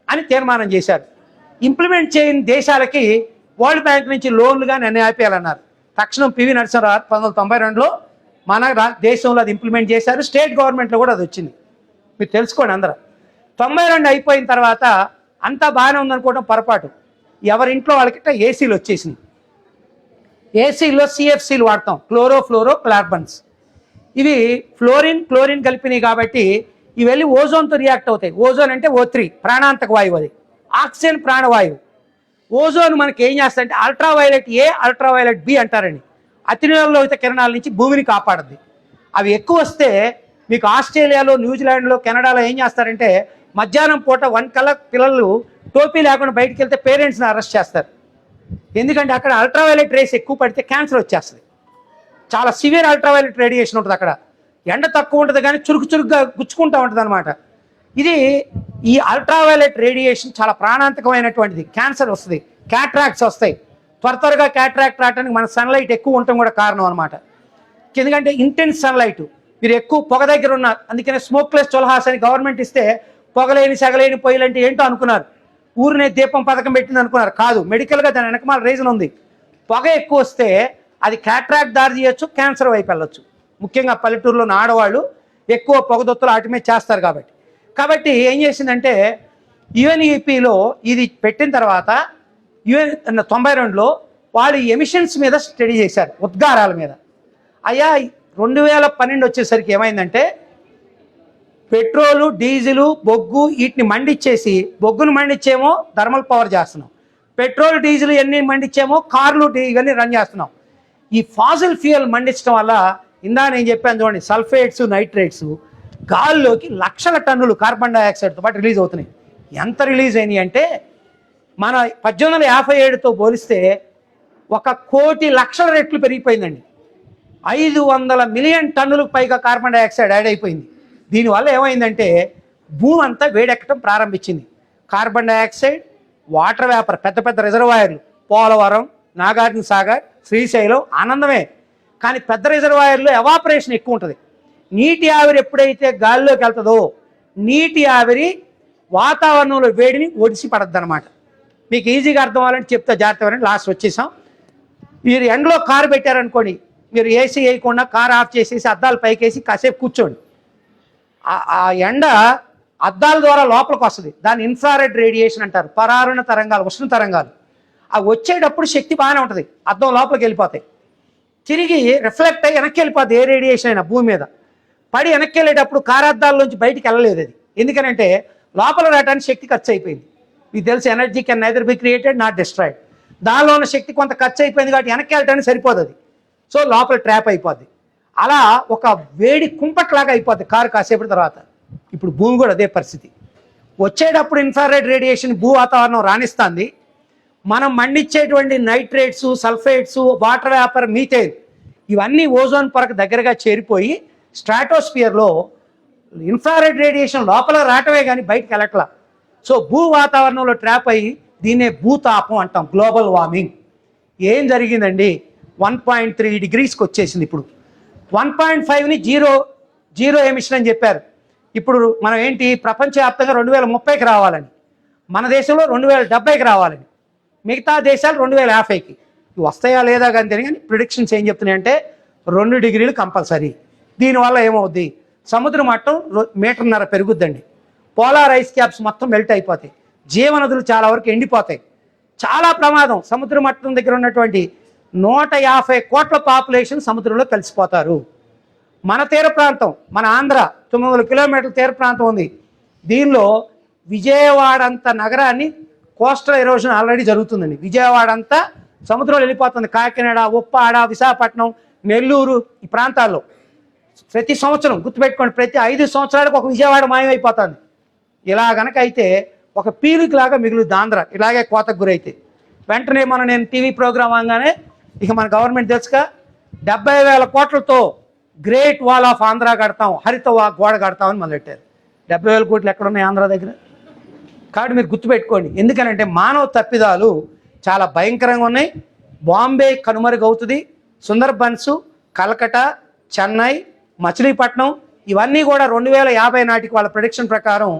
అని తీర్మానం చేశారు. ఇంప్లిమెంట్ చేయని దేశాలకి వరల్డ్ బ్యాంక్ నుంచి లోన్లు కానీ అన్ని ఆపేయాలన్నారు. తక్షణం పివి నరసింహరావు 1992లో మన దేశంలో అది ఇంప్లిమెంట్ చేశారు. స్టేట్ గవర్నమెంట్లో కూడా అది వచ్చింది, మీరు తెలుసుకోండి అందరూ. 92 అయిపోయిన తర్వాత అంతా బాగానే ఉందనుకోవడం పొరపాటు. ఎవరింట్లో వాళ్ళకిట ఏసీలు వచ్చేసినాయి. ఏసీలో సిఎఫ్సీలు వాడతాం, క్లోరో కార్బన్స్. ఇవి క్లోరిన్ కలిపినాయి కాబట్టి ఇవి వెళ్ళి ఓజోన్తో రియాక్ట్ అవుతాయి. ఓజోన్ అంటే O3 ప్రాణాంతక వాయువు, అది ఆక్సిజన్ ప్రాణవాయువు. ఓజోన్ మనకి ఏం చేస్తారంటే అల్ట్రావైలెట్ ఏ, అల్ట్రావైలెట్ బి అంటారండి. అతిలోహిత కిరణాల నుంచి భూమిని కాపాడుద్ది. అవి ఎక్కువ వస్తే మీకు ఆస్ట్రేలియాలో, న్యూజిలాండ్లో, కెనడాలో ఏం చేస్తారంటే మధ్యాహ్నం పూట 1 కల్లా పిల్లలు టోపీ లేకుండా బయటికి వెళ్తే పేరెంట్స్ని అరెస్ట్ చేస్తారు. ఎందుకంటే అక్కడ అల్ట్రావైలెట్ రేస్ ఎక్కువ పడితే క్యాన్సర్ వచ్చేస్తుంది. చాలా సివియర్ అల్ట్రావైలెట్ రేడియేషన్ ఉంటుంది అక్కడ. ఎండ తక్కువ ఉంటుంది కానీ చురుకుగా గుచ్చుకుంటూ ఉంటుంది అనమాట. ఇది ఈ అల్ట్రావైలెట్ రేడియేషన్ చాలా ప్రాణాంతకమైనటువంటిది. క్యాన్సర్ వస్తుంది, క్యాట్రాక్ట్స్ వస్తాయి. త్వరగా క్యాట్రాక్ట్ రావడానికి మన సన్లైట్ ఎక్కువ ఉండటం కూడా కారణం అనమాట. ఎందుకంటే ఇంటెన్స్ సన్లైట్, మీరు ఎక్కువ పొగ దగ్గర ఉన్నారు, అందుకనే స్మోక్లెస్ చొలహాస్ అని గవర్నమెంట్ ఇస్తే పొగలేని సెగలేని పొయ్యిలు అంటే ఏంటో అనుకున్నారు. ఊరినే దీపం పథకం పెట్టింది అనుకున్నారు. కాదు, మెడికల్గా దాని వెనకమాల రీజన్ ఉంది. పొగ ఎక్కువ వస్తే అది క్యాట్రాక్ట్ దారి తీయచ్చు, క్యాన్సర్ వైపు వెళ్ళొచ్చు. ముఖ్యంగా పల్లెటూరులో ఉన్న ఆడవాళ్ళు ఎక్కువ పొగదొత్తులు వాటి మీద చేస్తారు కాబట్టి ఏం చేసిందంటే యుఎన్ఈపిలో ఇది పెట్టిన తర్వాత 92లో వాళ్ళు ఎమిషన్స్ మీద స్టడీ చేశారు, ఉద్గారాల మీద. అయ్యా 2012 వచ్చేసరికి ఏమైందంటే పెట్రోలు, డీజిలు, బొగ్గు వీటిని మండిచ్చేసి, బొగ్గును మండిచ్చేమో థర్మల్ పవర్ చేస్తున్నాం, పెట్రోల్ డీజిల్ ఎన్ని మండిచ్చేమో కార్లు ఇవన్నీ రన్ చేస్తున్నాం. ఈ ఫాసిల్ ఫ్యూయల్ మండించడం వల్ల ఇందా నేను చెప్పాను చూడండి, సల్ఫేట్స్, నైట్రేట్స్ గాల్లోకి లక్షల టన్నులు కార్బన్ డైఆక్సైడ్తో పాటు రిలీజ్ అవుతున్నాయి. ఎంత రిలీజ్ అయినాయి అంటే మన 1857తో పోలిస్తే 1 కోటి లక్షల రెట్లు పెరిగిపోయిందండి. 500 మిలియన్ టన్నులకు పైగా కార్బన్ డైఆక్సైడ్ యాడ్ అయిపోయింది. దీనివల్ల ఏమైందంటే భూమి అంతా వేడెక్కడం ప్రారంభించింది. కార్బన్ డైఆక్సైడ్, వాటర్ వేపర్, పెద్ద రిజర్వాయర్లు, పోలవరం, నాగార్జున సాగర్, శ్రీశైలం ఆనందమే. కానీ పెద్ద రిజర్వాయర్లో ఎవాపరేషన్ ఎక్కువ ఉంటుంది. నీటి ఆవిరి ఎప్పుడైతే గాలిలోకి వెళ్తుందో నీటి ఆవిరి వాతావరణంలో వేడిని ఒడిసి పడద్దు అనమాట. మీకు ఈజీగా అర్థం అవ్వాలంటే చెప్తా, జాగ్రత్త. లాస్ట్ వచ్చేసాం. మీరు ఎండలో కారు పెట్టారనుకోండి, మీరు ఏసీ వేయకుండా కారు ఆఫ్ చేసేసి అద్దాలు పైకేసి కాసేపు కూర్చోండి. ఆ ఎండ అద్దాల ద్వారా లోపలికి వస్తుంది, దాన్ని ఇన్ఫ్రారెడ్ రేడియేషన్ అంటారు. పరారుణ తరంగాలు, ఉష్ణ తరంగాలు. అవి వచ్చేటప్పుడు శక్తి బాగానే ఉంటుంది, అద్దం లోపలికి వెళ్ళిపోతాయి, తిరిగి రిఫ్లెక్ట్ అయ్యి వెనక్కి వెళ్ళిపోతుంది. ఏ రేడియేషన్ అయినా భూమి మీద పడి వెనక్కి వెళ్ళేటప్పుడు కారాద్దాల్లోంచి బయటికి వెళ్ళలేదు అది. ఎందుకనంటే లోపల రావడానికి శక్తి ఖర్చు అయిపోయింది. మీకు తెలుసు, energy can neither be created not destroyed. దానిలో ఉన్న శక్తి కొంత ఖర్చు అయిపోయింది కాబట్టి వెనక్కి వెళ్ళటానికి సరిపోదు అది. సో లోపల ట్రాప్ అయిపోద్ది. అలా ఒక వేడి కుంపట్లాగా అయిపోద్ది కారు కాసేపటి తర్వాత. ఇప్పుడు భూమి కూడా అదే పరిస్థితి. వచ్చేటప్పుడు ఇన్ఫ్రారెడ్ రేడియేషన్ భూ వాతావరణం రాణిస్తుంది. మనం మండించేటువంటి nitrates, sulphates, water vapour, methane ఇవన్నీ ఓజోన్ పొరకు దగ్గరగా చేరిపోయి స్ట్రాటోస్ఫియర్లో ఇన్ఫ్రారెడ్ రేడియేషన్ లోపల రావటమే కానీ బయటకు వెళ్ళట్లా. సో భూ వాతావరణంలో ట్రాప్ అయ్యి దీన్నే భూతాపం అంటాం, గ్లోబల్ వార్మింగ్. ఏం జరిగిందండి, 1.3 డిగ్రీస్కి వచ్చేసింది. ఇప్పుడు 1.5ని జీరో ఎమిషన్ అని చెప్పారు. ఇప్పుడు మనం ఏంటి, ప్రపంచవ్యాప్తంగా 2030కి రావాలని, మన దేశంలో 2070కి రావాలని, మిగతా దేశాలు 2050కి. ఇవి వస్తాయా లేదా కానీ ప్రిడిక్షన్స్ ఏం చెప్తున్నాయంటే 2 డిగ్రీలు కంపల్సరీ. దీనివల్ల ఏమవుద్ది, సముద్ర మట్టం 1.5 మీటర్ పెరుగుద్దండి. పోలార్ ఐస్ క్యాప్స్ మొత్తం మెల్ట్ అయిపోతాయి, జీవనదులు చాలా వరకు ఎండిపోతాయి. చాలా ప్రమాదం. సముద్ర మట్టం దగ్గర ఉన్నటువంటి 150 కోట్ల పాపులేషన్ సముద్రంలో కలిసిపోతారు. మన తీర ప్రాంతం, మన ఆంధ్ర 900 కిలోమీటర్ల తీర ప్రాంతం ఉంది. దీనిలో విజయవాడ అంత నగరాన్ని కోస్టల్ ఎరోజన్ ఆల్రెడీ జరుగుతుందండి. విజయవాడ అంతా సముద్రంలో వెళ్ళిపోతుంది. కాకినాడ, ఉప్పాడ, విశాఖపట్నం, నెల్లూరు ఈ ప్రాంతాల్లో ప్రతి సంవత్సరం గుర్తుపెట్టుకోండి, ప్రతి 5 సంవత్సరాలకు ఒక విజయవాడ మాయమైపోతుంది. ఇలా గనక అయితే ఒక పీలికి లాగా మిగులుద్ది ఆంధ్ర. ఇలాగే కోతకు గురైతే వెంటనే నేను టీవీ ప్రోగ్రామ్ అనగానే ఇక మన గవర్నమెంట్ తెలుసుగా 70,000 కోట్లతో గ్రేట్ వాల్ ఆఫ్ ఆంధ్ర కడతాం, హరిత గోడ కడతామని మొదలెట్టారు. 70,000 కోట్లు ఎక్కడున్నాయి ఆంధ్ర దగ్గర? కాబట్టి మీరు గుర్తుపెట్టుకోండి. ఎందుకనంటే మానవ తప్పిదాలు చాలా భయంకరంగా ఉన్నాయి. బాంబే కనుమరుగవుతుంది. సుందర్బన్స్, కలకటా, చెన్నై, మచిలీపట్నం ఇవన్నీ కూడా 2050 నాటికి వాళ్ళ ప్రెడిక్షన్ ప్రకారం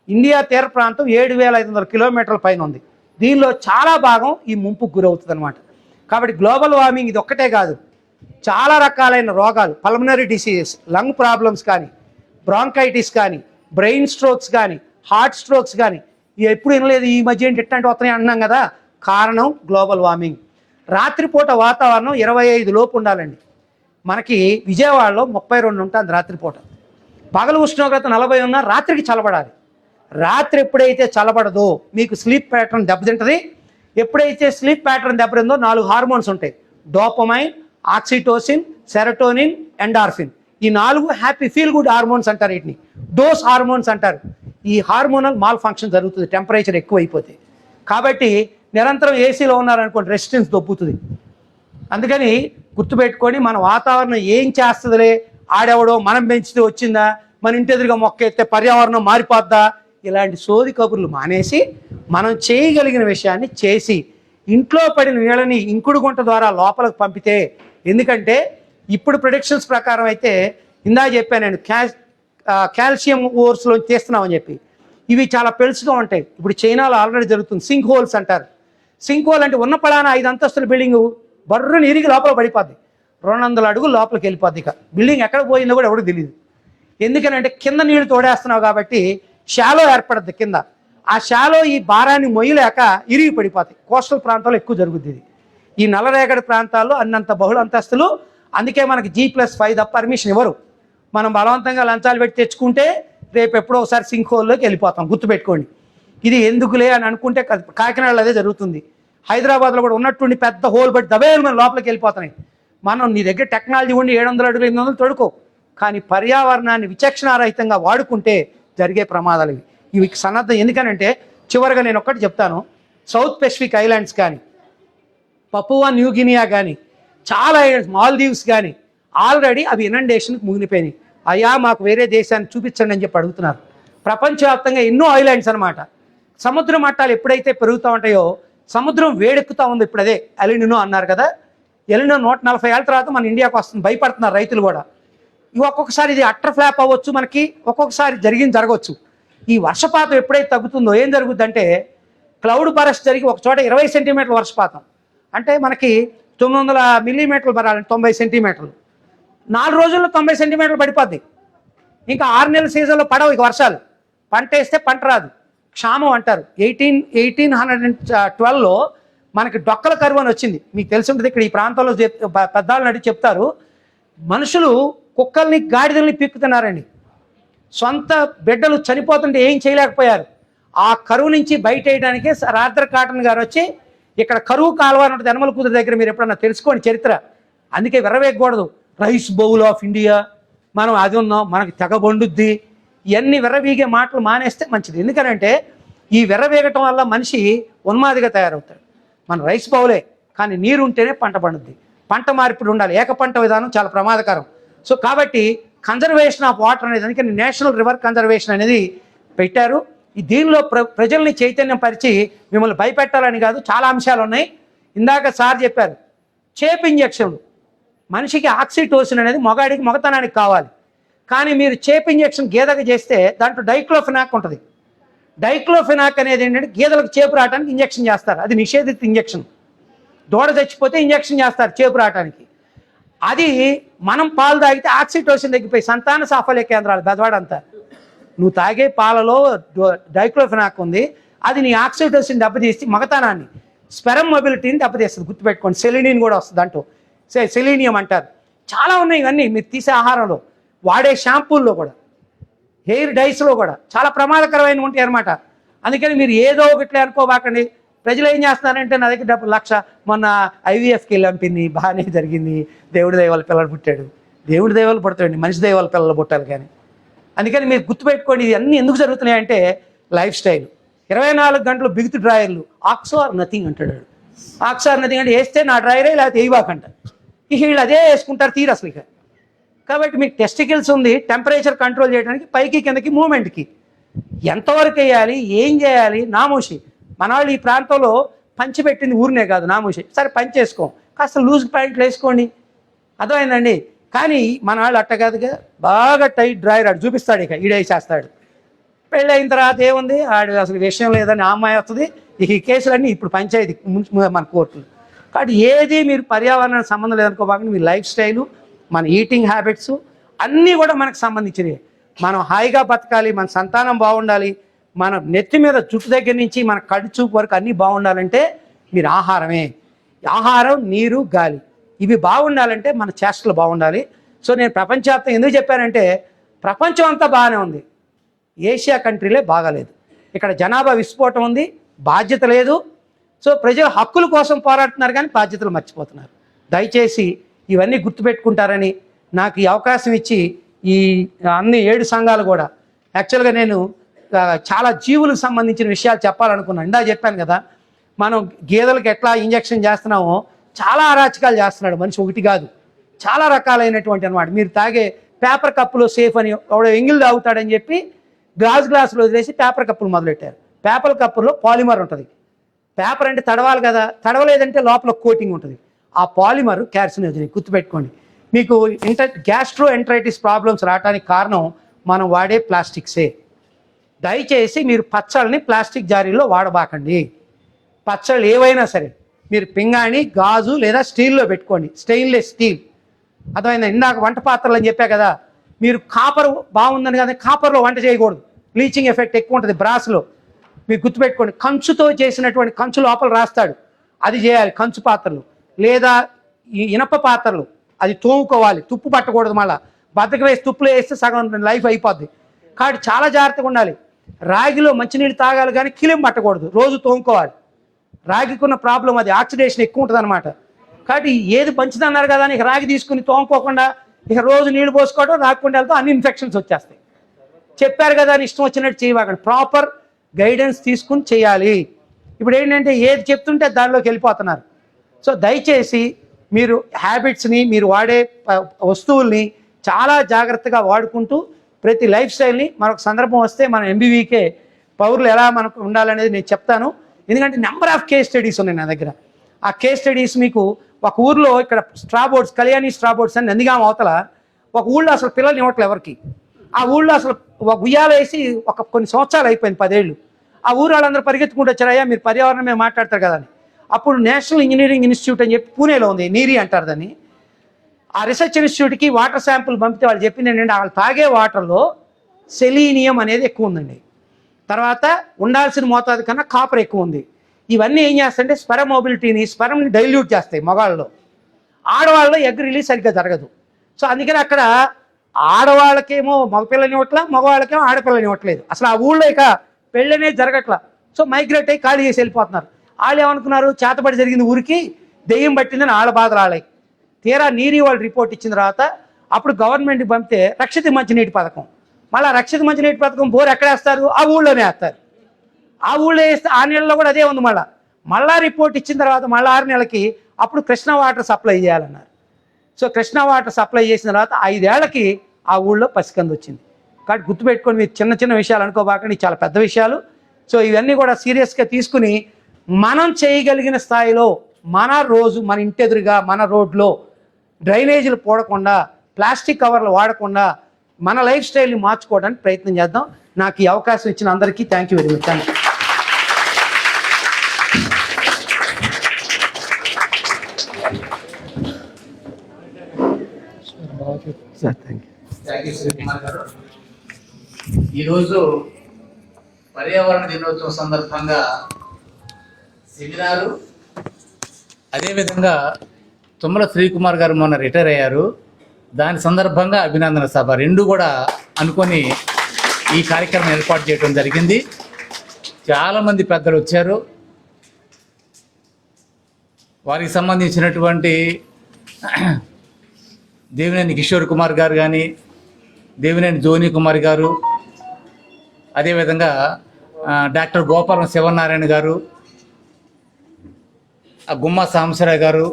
ఇండియా తీర ప్రాంతం 7,500 కిలోమీటర్ల పైన ఉంది. దీనిలో చాలా భాగం ఈ ముంపుకు గురవుతుంది అనమాట. కాబట్టి గ్లోబల్ వార్మింగ్ ఇది ఒక్కటే కాదు, చాలా రకాలైన రోగాలు, పల్మనరీ డిసీజెస్, లంగ్ ప్రాబ్లమ్స్ కానీ, బ్రాంకైటిస్ కానీ, బ్రెయిన్ స్ట్రోక్స్ కానీ, హార్ట్ స్ట్రోక్స్ కానీ ఎప్పుడు వినలేదు. ఈ మధ్య ఏంటి ఎట్లాంటి వస్తున్నాయి అంటున్నాం కదా, కారణం గ్లోబల్ వార్మింగ్. రాత్రిపూట వాతావరణం 25 లోపు ఉండాలండి. మనకి విజయవాడలో 32 ఉంటుంది రాత్రిపూట. పగలు ఉష్ణోగ్రత 40 ఉన్నా రాత్రికి చల్లబడాలి. రాత్రి ఎప్పుడైతే చల్లబడదో మీకు స్లీప్ ప్యాటర్న్ దెబ్బతింటుంది. ఎప్పుడైతే స్లీప్ ప్యాటర్న్ దెబ్బతిందో 4 హార్మోన్స్ ఉంటాయి: డోపమైన్, ఆక్సిటోసిన్, సెరటోనిన్, ఎండార్ఫిన్. ఈ 4 హ్యాపీ ఫీల్ గుడ్ హార్మోన్స్ అంటారు. వీటిని డోస్ హార్మోన్స్ అంటారు. ఈ హార్మోనల్ మాల్ ఫంక్షన్ జరుగుతుంది టెంపరేచర్ ఎక్కువ అయిపోతే. కాబట్టి నిరంతరం ఏసీలో ఉన్నారనుకోండి రెసిస్టెన్స్ దొబ్బుతుంది. అందుకని గుర్తుపెట్టుకొని మన వాతావరణం ఏం చేస్తుందిలే, ఆడెవడో మనం పెంచితే వచ్చిందా, మన ఇంటి ఎదురుగా మొక్క ఎత్తే పర్యావరణం మారిపోద్దా, ఇలాంటి సోది కబుర్లు మానేసి మనం చేయగలిగిన విషయాన్ని చేసి ఇంట్లో పడిన నీళ్ళని ఇంకుడు గుంట ద్వారా లోపలికి పంపితే, ఎందుకంటే ఇప్పుడు ప్రిడిక్షన్స్ ప్రకారం అయితే ఇందా చెప్పాను నేను కాల్షియం ఓర్స్లో తీస్తున్నామని చెప్పి, ఇవి చాలా పెలుసుగా ఉంటాయి. ఇప్పుడు చైనాలో ఆల్రెడీ జరుగుతుంది. సింక్ హోల్స్ అంటారు. సింక్ హోల్ అంటే ఉన్న పడాన 5 అంతస్తుల బిల్డింగ్ బర్రుని ఇరిగి లోపల పడిపోద్ది. 200 అడుగులు లోపలికి వెళ్ళిపోద్ది. ఇక బిల్డింగ్ ఎక్కడ పోయిందో కూడా ఎవరికి తెలియదు. ఎందుకనంటే కింద నీళ్లు తోడేస్తున్నావు కాబట్టి షాలో ఏర్పడుద్ది కింద. ఆ షాలో ఈ భారాన్ని మొయ్యలేక ఇరిగి పడిపోతాయి. కోస్టల్ ప్రాంతాల్లో ఎక్కువ జరుగుద్ది ఇది. ఈ నల్లరేగడి ప్రాంతాల్లో అన్నంత బహుళ అంతస్తులు. అందుకే మనకి G+5 తప్ప పర్మిషన్ ఇవ్వరు. మనం బలవంతంగా లంచాలు పెట్టి తెచ్చుకుంటే రేపు ఎప్పుడో ఒకసారి సింక్ హోల్లోకి వెళ్ళిపోతాం. గుర్తుపెట్టుకోండి. ఇది ఎందుకులే అని అనుకుంటే కాకినాడలో అదే జరుగుతుంది. హైదరాబాద్లో కూడా ఉన్నట్టుండి పెద్ద హోల్ బట్టి దవేలు మన లోపలికి వెళ్ళిపోతున్నాయి. మనం నీ దగ్గర టెక్నాలజీ ఉండి 700 అడుగులు 800 తొడుకో, కానీ పర్యావరణాన్ని విచక్షణారహితంగా వాడుకుంటే జరిగే ప్రమాదాలు ఇవి సన్నద్ధం. ఎందుకనంటే చివరిగా నేను ఒక్కటి చెప్తాను. సౌత్ పెసిఫిక్ ఐలాండ్స్ కానీ, పపువా న్యూ గినియా కానీ, చాలా ఐలాండ్స్, మాల్దీవ్స్ కానీ ఆల్రెడీ అవి ఇనండేషన్కి మునిగిపోయినాయి. అయ్యా మాకు వేరే దేశాన్ని చూపించండి అని చెప్పి అడుగుతున్నారు. ప్రపంచవ్యాప్తంగా ఎన్నో ఐలాండ్స్ అనమాట. సముద్ర మట్టాలు ఎప్పుడైతే పెరుగుతూ ఉంటాయో సముద్రం వేడెక్కుతూ ఉంది. ఇప్పుడు అదే ఎలినో అన్నారు కదా, ఎలినో 140 ఏళ్ళ తర్వాత మన ఇండియాకు వస్తుంది. భయపడుతున్నారు రైతులు కూడా. ఒక్కొక్కసారి ఇది అట్టర్ ఫ్లాప్ అవ్వచ్చు, మనకి ఒక్కొక్కసారి జరగవచ్చు. ఈ వర్షపాతం ఎప్పుడైతే తగ్గుతుందో ఏం జరుగుద్దంటే క్లౌడ్ బరస్ట్ జరిగి ఒక చోట 20 సెంటీమీటర్ల వర్షపాతం అంటే మనకి 900 మిల్లీమీటర్లు పడాలి, 90 సెంటీమీటర్లు. 4 రోజుల్లో 90 సెంటీమీటర్లు పడిపోద్ది. ఇంకా 6 నెలల సీజన్లో పడవు ఇక వర్షాలు. పంట వేస్తే పంట రాదు, క్షామం అంటారు. 1812లో మనకి డొక్కల కరువు అని వచ్చింది. మీకు తెలిసి ఉంటుంది. ఇక్కడ ఈ ప్రాంతంలో పెద్దాళ్ళు నడి చెప్తారు. మనుషులు కుక్కల్ని గాడిదల్ని పీక్కుతున్నారండి. సొంత బిడ్డలు చనిపోతుంటే ఏం చేయలేకపోయారు. ఆ కరువు నుంచి బయట వేయడానికి రాద్ర కాటన్ గారు వచ్చి ఇక్కడ కరువు కాలువ ఉంటుంది యనమల కుదురు దగ్గర, మీరు ఎప్పుడన్నా తెలుసుకోండి చరిత్ర. అందుకే విర్రవేయకూడదు. రైస్ బౌల్ ఆఫ్ ఇండియా, మనం అది ఉన్నాం, మనకి తెగ బండుద్ది, ఇవన్నీ విర్రవీగే మాటలు మానేస్తే మంచిది. ఎందుకనంటే ఈ విర్రవేగటం వల్ల మనిషి ఉన్మాదిగా తయారవుతాడు. మన రైస్ బౌలే, కానీ నీరు ఉంటేనే పంట పండుద్ది. పంట మార్పిడి ఉండాలి. ఏక పంట విధానం చాలా ప్రమాదకరం. సో కాబట్టి కన్జర్వేషన్ ఆఫ్ వాటర్ అనేది, అందుకని నేషనల్ రివర్ కన్జర్వేషన్ అనేది పెట్టారు. దీనిలో ప్రజల్ని చైతన్యం పరిచి మిమ్మల్ని భయపెట్టాలని కాదు, చాలా అంశాలు ఉన్నాయి. ఇందాక సార్ చెప్పారు చేపు ఇంజక్షన్లు. మనిషికి ఆక్సిటోసిన్ అనేది మగాడికి మగతనానికి కావాలి. కానీ మీరు చేపు ఇంజక్షన్ గేదెకు చేస్తే దాంట్లో డైక్లోఫెనాక్ ఉంటుంది. డైక్లోఫెనాక్ అనేది ఏంటంటే గేదెలకు చేపు రావడానికి ఇంజక్షన్ చేస్తారు. అది నిషేధిత ఇంజక్షన్. దూడ చచ్చిపోతే ఇంజక్షన్ చేస్తారు చేపు రావడానికి. అది మనం పాలు తాగితే ఆక్సిటోసిన్ తగ్గిపోయి సంతాన సాఫల్య కేంద్రాలు బెదవాడంతా. నువ్వు తాగే పాలలో డైక్లోఫెనాక్ ఉంది. అది నీ ఆక్సిటోసిన్ దెబ్బతీసి మగతనాన్ని, స్పెరమ్ మొబిలిటీని దెబ్బతీస్తుంది. గుర్తుపెట్టుకోండి. సెలినిన్ కూడా వస్తుంది అంటూ, సెలీనియం అంటారు. చాలా ఉన్నాయి ఇవన్నీ. మీరు తీసే ఆహారంలో, వాడే షాంపూల్లో కూడా, హెయిర్ డైస్లో కూడా చాలా ప్రమాదకరమైన ఉంటాయి అనమాట. అందుకని మీరు ఏదో ఒకటి అనుకోబాకండి. ప్రజలు ఏం చేస్తున్నారంటే నా దగ్గర డబ్బు 1,00,000 మొన్న IVFకి వెళ్ళి పంపింది, బాగానే జరిగింది, దేవుడి దైవాల పిల్లలు పుట్టాడు. దేవుడి దైవాలు పుడతాడండి, మనిషి దైవాల పిల్లలు పుట్టాలి. కానీ అందుకని మీరు గుర్తుపెట్టుకోండి, ఇవన్నీ ఎందుకు జరుగుతున్నాయంటే లైఫ్ స్టైల్. 24 గంటలు బిగుతు డ్రాయర్లు, ఆక్సో ఆర్ నథింగ్ అంటాడు. ఆక్సార్ నది అంటే వేస్తే నా డ్రైరే లేకపోతే వేయవాకంట. ఇక వీళ్ళు అదే వేసుకుంటారు తీరు అసలు. ఇక కాబట్టి మీకు టెస్టికల్స్ ఉంది టెంపరేచర్ కంట్రోల్ చేయడానికి, పైకి కిందకి మూమెంట్కి ఎంతవరకు వేయాలి, ఏం చేయాలి, నామోషి. మన వాళ్ళు ఈ ప్రాంతంలో పంచి పెట్టింది ఊరినే కాదు, నామోషి. సరే పంచి వేసుకో, కాస్త లూజ్ ప్యాంట్లు వేసుకోండి, అర్థమైందండి. కానీ మన వాళ్ళు అట్ట కాదుగా, బాగా టైట్ డ్రైర్ ఆడు చూపిస్తాడు, ఇక ఈడేసేస్తాడు. పెళ్ళి అయిన తర్వాత ఏముంది, ఆడు అసలు విషయం లేదని ఆ అమ్మాయి వస్తుంది. ఇక ఈ కేసులన్నీ ఇప్పుడు పంచాయతీ మన కోర్టులు. కాబట్టి ఏది మీరు పర్యావరణానికి సంబంధం లేదనుకోబాకండి, మీ లైఫ్ స్టైలు, మన ఈటింగ్ హ్యాబిట్స్ అన్నీ కూడా మనకు సంబంధించినవి. మనం హాయిగా బతకాలి, మన సంతానం బాగుండాలి, మన నెత్తి మీద జుట్టు దగ్గర నుంచి మన కడు చూపు వరకు అన్నీ బాగుండాలంటే మీరు ఆహారమే. ఆహారం, నీరు, గాలి ఇవి బాగుండాలంటే మన చేష్టలు బాగుండాలి. సో నేను ప్రపంచవ్యాప్తంగా ఎందుకు చెప్పానంటే, ప్రపంచం అంతా బాగానే ఉంది, ఏషియా కంట్రీలే బాగాలేదు. ఇక్కడ జనాభా విస్ఫోటం ఉంది, బాధ్యత లేదు. సో ప్రజలు హక్కుల కోసం పోరాడుతున్నారు కానీ బాధ్యతలు మర్చిపోతున్నారు. దయచేసి ఇవన్నీ గుర్తుపెట్టుకుంటారని నాకు ఈ అవకాశం ఇచ్చి, ఈ అన్ని 7 సంఘాలు కూడా యాక్చువల్గా నేను చాలా జీవులకు సంబంధించిన విషయాలు చెప్పాలనుకున్నాను. ఇందా చెప్పాను కదా, మనం గేదెలకు ఎట్లా ఇంజక్షన్ చేస్తున్నామో చాలా అరాచకాలు చేస్తున్నాడు మనిషి, ఒకటి కాదు చాలా రకాలైనటువంటి అనమాట. మీరు తాగే పేపర్ కప్పులో సేఫ్ అని ఎవడో ఎంగిల్ తాగుతాడని చెప్పి గ్లాసులు వదిలేసి పేపర్ కప్పులు మొదలెట్టారు. పేపర్ కప్పుల్లో పాలిమర్ ఉంటుంది. పేపర్ అంటే తడవాలి కదా, తడవలేదంటే లోపల కోటింగ్ ఉంటుంది. ఆ పాలిమర్ క్యార్సినోజెనిక్, గుర్తుపెట్టుకోండి. మీకు గ్యాస్ట్రో ఎంట్రైటిస్ ప్రాబ్లమ్స్ రావడానికి కారణం మనం వాడే ప్లాస్టిక్సే. దయచేసి మీరు పచ్చళ్ళని ప్లాస్టిక్ జారీలో వాడబాకండి. పచ్చళ్ళు ఏవైనా సరే మీరు పింగాణి, గాజు లేదా స్టీల్లో పెట్టుకోండి, స్టెయిన్లెస్ స్టీల్. అర్థమైందా? ఇందాక వంట పాత్రలు అని చెప్పా కదా, మీరు కాపర్ బాగుందని కదా, కాపర్లో వంట చేయకూడదు, బ్లీచింగ్ ఎఫెక్ట్ ఎక్కువ ఉంటుంది బ్రాస్లో. మీరు గుర్తుపెట్టుకోండి. కంచుతో చేసినటువంటి, కంచు లోపల రాస్తాడు, అది చేయాలి కంచు పాత్రలు. లేదా ఈ ఇనప పాత్రలు, అది తోముకోవాలి, తుప్పు పట్టకూడదు. మళ్ళీ బద్దకు వేసి తుప్పులో వేస్తే సగం లైఫ్ అయిపోద్ది. కాబట్టి చాలా జాగ్రత్తగా ఉండాలి. రాగిలో మంచినీళ్ళు తాగాలి కానీ కిలిం పట్టకూడదు, రోజు తోముకోవాలి. రాగికున్న ప్రాబ్లం అది, ఆక్సిడేషన్ ఎక్కువ ఉంటుంది అనమాట. కాబట్టి ఏది మంచిదన్నారు కదా అని ఇక రాగి తీసుకుని తోముకోకుండా ఇక రోజు నీళ్లు పోసుకోవడం, రాకుండా వెళ్తాం, అన్ని ఇన్ఫెక్షన్స్ వచ్చేస్తాయి. చెప్పారు కదా అని ఇష్టం వచ్చినట్టు చేయవాకండి, ప్రాపర్ గైడెన్స్ తీసుకుని చేయాలి. ఇప్పుడు ఏంటంటే ఏది చెప్తుంటే దానిలోకి వెళ్ళిపోతున్నారు. సో దయచేసి మీరు హ్యాబిట్స్ని, మీరు వాడే వస్తువుల్ని చాలా జాగ్రత్తగా వాడుకుంటూ ప్రతి లైఫ్ స్టైల్ని, మరొక సందర్భం వస్తే మన ఎంబీవీకే పౌరులు ఎలా మనకు ఉండాలనేది నేను చెప్తాను. ఎందుకంటే నెంబర్ ఆఫ్ కేస్ స్టడీస్ ఉన్నాయి నా దగ్గర. ఆ కేస్ స్టడీస్ మీకు ఒక ఊర్లో, ఇక్కడ స్ట్రాబోర్డ్స్, కళ్యాణి స్ట్రాబోర్డ్స్ అని నందిగామ అవతల ఒక ఊళ్ళో అసలు పిల్లల్ని ఇవ్వట్లేదు ఎవరికి. ఆ ఊళ్ళో అసలు ఒక ఉయ్యాల వేసి కొన్ని సంవత్సరాలు అయిపోయింది, 10 ఏళ్ళు. ఆ ఊరు వాళ్ళందరూ పరిగెత్తుకుంటూ వచ్చారయ్యా మీరు పర్యావరణమే మాట్లాడతారు కదా అని. అప్పుడు నేషనల్ ఇంజనీరింగ్ ఇన్స్టిట్యూట్ అని చెప్పి పూణేలో ఉంది, నీరి అంటారు దాన్ని. ఆ రీసెర్చ్ ఇన్స్టిట్యూట్కి వాటర్ శాంపుల్ పంపితే వాళ్ళు చెప్పింది ఏంటంటే, వాళ్ళు తాగే వాటర్లో సెలీనియం అనేది ఎక్కువ ఉందండి. తర్వాత ఉండాల్సిన మోతాదు కన్నా కాపర్ ఎక్కువ ఉంది. ఇవన్నీ ఏం చేస్తాయంటే స్పెరమ్ మొబిలిటీని, స్పెరమ్ని డైల్యూట్ చేస్తాయి మగవాళ్ళలో. ఆడవాళ్ళలో ఎగ్ రిలీజ్ సరిగ్గా జరగదు. సో అందుకని అక్కడ ఆడవాళ్ళకేమో మగపిల్లని ఇవ్వట్లా, మగవాళ్ళకేమో ఆడపిల్లని ఇవ్వట్లేదు. అసలు ఆ ఊళ్ళో ఇక పెళ్ళి అనేది జరగట్లా. సో మైగ్రేట్ అయ్యి ఖాళీ చేసి వెళ్ళిపోతున్నారు. వాళ్ళు ఏమనుకున్నారు, చేతబడి జరిగింది ఊరికి, దెయ్యం పట్టిందని వాళ్ళ బాధలు ఆడాయి. తీరా నీరి వాళ్ళు రిపోర్ట్ ఇచ్చిన తర్వాత అప్పుడు గవర్నమెంట్కి పంపితే రక్షిత మంచినీటి పథకం. మళ్ళీ రక్షిత మంచినీటి పథకం బోర్ ఎక్కడేస్తారు, ఆ ఊళ్ళోనే వేస్తారు. ఆ ఊళ్ళో వేస్తే 6 నెలల్లో కూడా అదే ఉంది. మళ్ళా రిపోర్ట్ ఇచ్చిన తర్వాత మళ్ళీ 6 నెలలకి అప్పుడు కృష్ణా వాటర్ సప్లై చేయాలన్నారు. సో కృష్ణా వాటర్ సప్లై చేసిన తర్వాత 5 ఏళ్లకి ఆ ఊళ్ళో పసికంది వచ్చింది. కాబట్టి గుర్తుపెట్టుకొని మీరు చిన్న చిన్న విషయాలు అనుకోబాకండి, చాలా పెద్ద విషయాలు. సో ఇవన్నీ కూడా సీరియస్గా తీసుకుని మనం చేయగలిగిన స్థాయిలో మన ఇంటెదురుగా మన రోడ్లో డ్రైనేజీలు పోడకుండా, ప్లాస్టిక్ కవర్లు వాడకుండా మన లైఫ్ స్టైల్ని మార్చుకోవడానికి ప్రయత్నం చేద్దాం. నాకు ఈ అవకాశం ఇచ్చిన అందరికీ thank you very much. Thank you. ఈరోజు పర్యావరణ దినోత్సవం సందర్భంగా సెమినారు, అదేవిధంగా తుమ్మల శ్రీకుమార్ గారు మొన్న రిటైర్ అయ్యారు, దాని సందర్భంగా అభినందన సభ 2 కూడా అనుకొని ఈ కార్యక్రమం ఏర్పాటు చేయడం జరిగింది. చాలామంది పెద్దలు వచ్చారు. వారికి సంబంధించినటువంటి దేవినేని కిషోర్ కుమార్ గారు కానీ, దేవినేని జోని కుమార్ గారు, అదేవిధంగా డాక్టర్ గోపాలం శివనారాయణ గారు, గుమ్మా సాంబశివరావు గారు,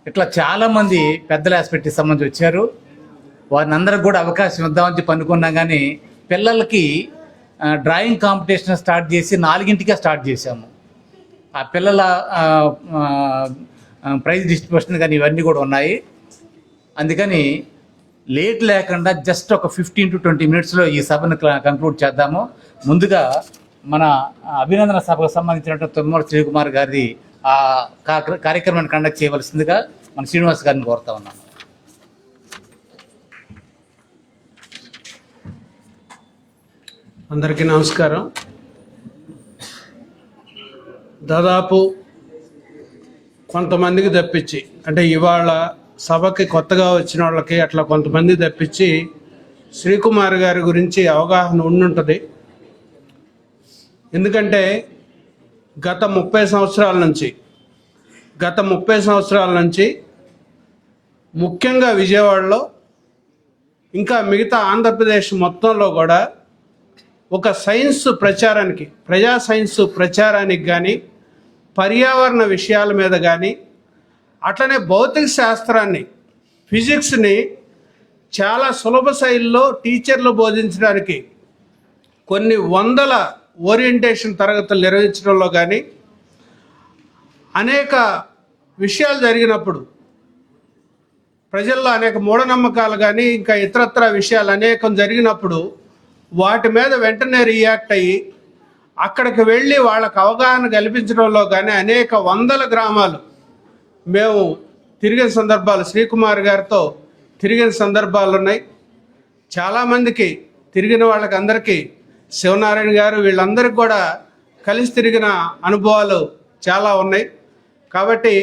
ఇట్లా చాలామంది పెద్దల ఆస్పెక్ట్కి సంబంధించి వచ్చారు. వారిని అందరికి కూడా అవకాశం ఇద్దామని చెప్పి అనుకున్నాం. కానీ పిల్లలకి డ్రాయింగ్ కాంపిటీషన్ స్టార్ట్ చేసి 4ంటికే స్టార్ట్ చేశాము. ఆ పిల్లల ప్రైజ్ డిస్ట్రిబ్యూషన్ కానీ ఇవన్నీ కూడా ఉన్నాయి. అందుకని లేట్ లేకుండా జస్ట్ ఒక 15 to 20 minutesలో ఈ సభను కంక్లూడ్ చేద్దాము. ముందుగా మన అభినందన సభకు సంబంధించినటువంటి తుమ్మల శ్రీకుమార్ గారిది ఆ కార్యక్రమాన్ని కండక్ట్ చేయవలసిందిగా మన శ్రీనివాస్ గారిని కోరుతా ఉన్నాను. అందరికీ నమస్కారం. దాదాపు కొంతమందికి తప్పించి, అంటే ఇవాళ సభకి కొత్తగా వచ్చిన వాళ్ళకి అట్లా కొంతమంది తప్పించి శ్రీకుమార్ గారి గురించి అవగాహన ఉండుంటుంది. ఎందుకంటే గత 30 సంవత్సరాల నుంచి ముఖ్యంగా విజయవాడలో ఇంకా మిగతా ఆంధ్రప్రదేశ్ మొత్తంలో కూడా ఒక సైన్స్ ప్రచారానికి, ప్రజా సైన్స్ ప్రచారానికి కానీ, పర్యావరణ విషయాల మీద కానీ, అట్లనే భౌతిక శాస్త్రాన్ని, ఫిజిక్స్ని చాలా సులభ శైలిలో టీచర్లు బోధించడానికి కొన్ని వందల ఓరియంటేషన్ తరగతులు నిర్వహించడంలో కానీ, అనేక విషయాలు జరిగినప్పుడు ప్రజల్లో అనేక మూఢనమ్మకాలు కానీ ఇంకా ఇతరత్ర విషయాలు అనేకం జరిగినప్పుడు వాటి మీద వెంటనే రియాక్ట్ అయ్యి అక్కడికి వెళ్ళి వాళ్ళకు అవగాహన కల్పించడంలో కానీ అనేక వందల గ్రామాలు మేము తిరిగిన సందర్భాలు, శ్రీకుమార్ గారితో తిరిగిన సందర్భాలు ఉన్నాయి. చాలామందికి తిరిగిన వాళ్ళకి అందరికీ శివనారాయణ గారు వీళ్ళందరికీ కూడా కలిసి తిరిగిన అనుభవాలు చాలా ఉన్నాయి. కాబట్టి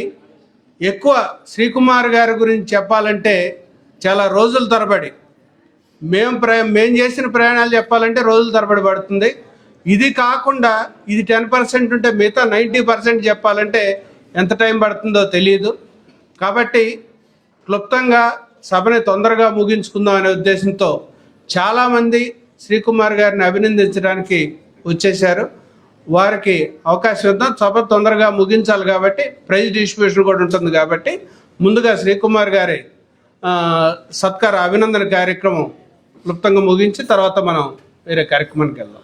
ఎక్కువ శ్రీకుమార్ గారి గురించి చెప్పాలంటే చాలా రోజుల తరబడి, మేము చేసిన ప్రయాణాలు చెప్పాలంటే రోజుల తరబడి పడుతుంది. ఇది కాకుండా ఇది 10% ఉంటే మిగతా 90% చెప్పాలంటే ఎంత టైం పడుతుందో తెలియదు. కాబట్టి క్లుప్తంగా సభని తొందరగా ముగించుకుందాం అనే ఉద్దేశంతో చాలామంది శ్రీకుమార్ గారిని అభినందించడానికి వచ్చేశారు. వారికి అవకాశం ఇద్దాం. సభ తొందరగా ముగించాలి కాబట్టి ప్రైజ్ డిస్ట్రిబ్యూషన్ కూడా ఉంటుంది. కాబట్టి ముందుగా శ్రీకుమార్ గారి సత్కార అభినందన కార్యక్రమం క్లుప్తంగా ముగించి తర్వాత మనం వేరే కార్యక్రమానికి వెళ్దాం.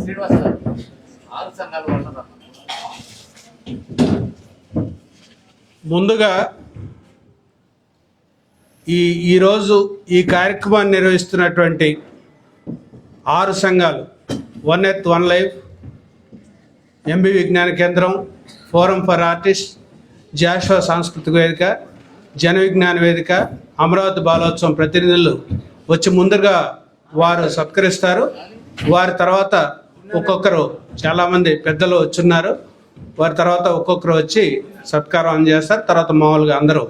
శ్రీనివాస్ గారు 6 సంఘాలు ఉన్నారు. ముందుగా ఈరోజు ఈ కార్యక్రమాన్ని నిర్వహిస్తున్నటువంటి 6 సంఘాలు, one earth one life, MB విజ్ఞాన కేంద్రం, ఫోరం ఫర్ ఆర్టిస్ట్, జాషువా సాంస్కృతిక వేదిక, జన విజ్ఞాన వేదిక, అమరావతి బాలోత్సవం ప్రతినిధులు వచ్చి ముందుగా వారు సత్కరిస్తారు. వారి తర్వాత ఒక్కొక్కరు, చాలామంది పెద్దలు వచ్చున్నారు, వారి తర్వాత ఒక్కొక్కరు వచ్చి సత్కారం అందజేస్తారు. తర్వాత మామూలుగా అందరూ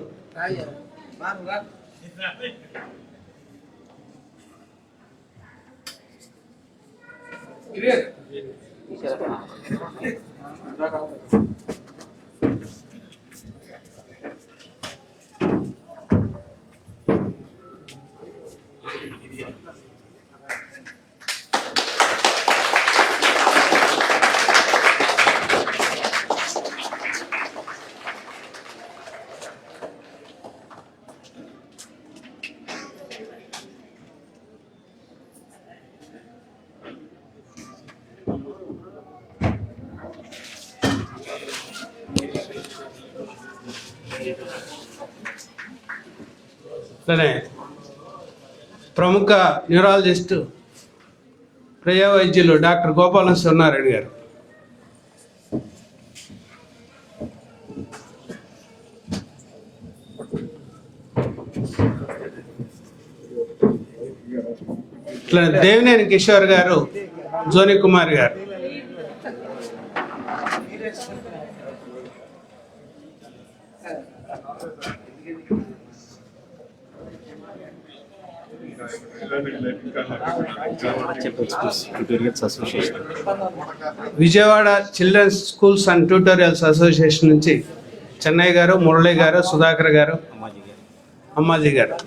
ప్రముఖ న్యూరాలజిస్ట్, ప్రజా వైద్యులు డాక్టర్ గోపాలం శివనారాయణ గారు. ఇట్లా దేవినేని కిషోర్ గారు, జోని కుమార్ గారు. Vijayawada children's schools and tutorials association నుంచి చెన్నై గారు, మురళి గారు, సుధాకర్ గారు, అమ్మాజీ గారు.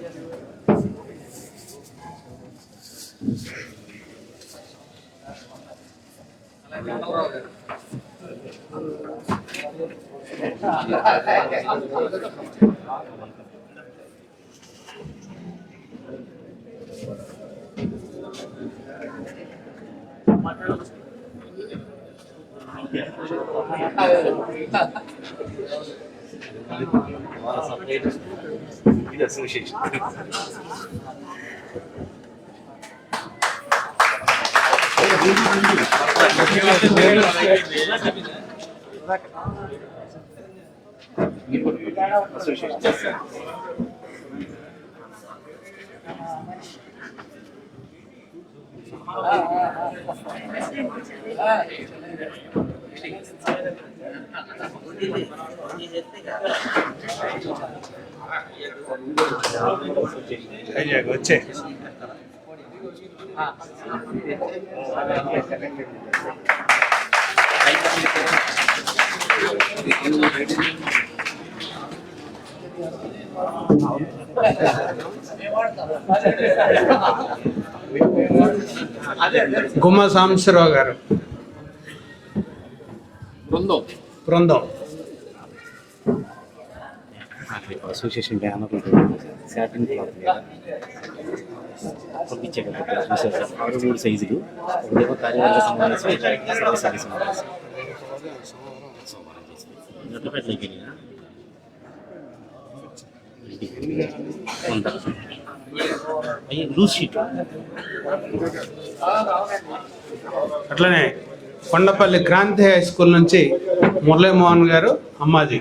వచ్చే గుమ్మ సాంబశివరావు గారు, బృందం అసోసియేషన్ బ్యానర్లు శాటిన్ క్లాత్ మీద పంపించారు. 6 సైజులు, ఒకటేమో కార్యవర్గ సమావేశం, సర్వీసాలి సమావేశం. Loose sheet. అట్లనే కొండపల్లి క్రాంతి హై స్కూల్ నుంచి మురళీమోహన్ గారు, అమ్మాజీ.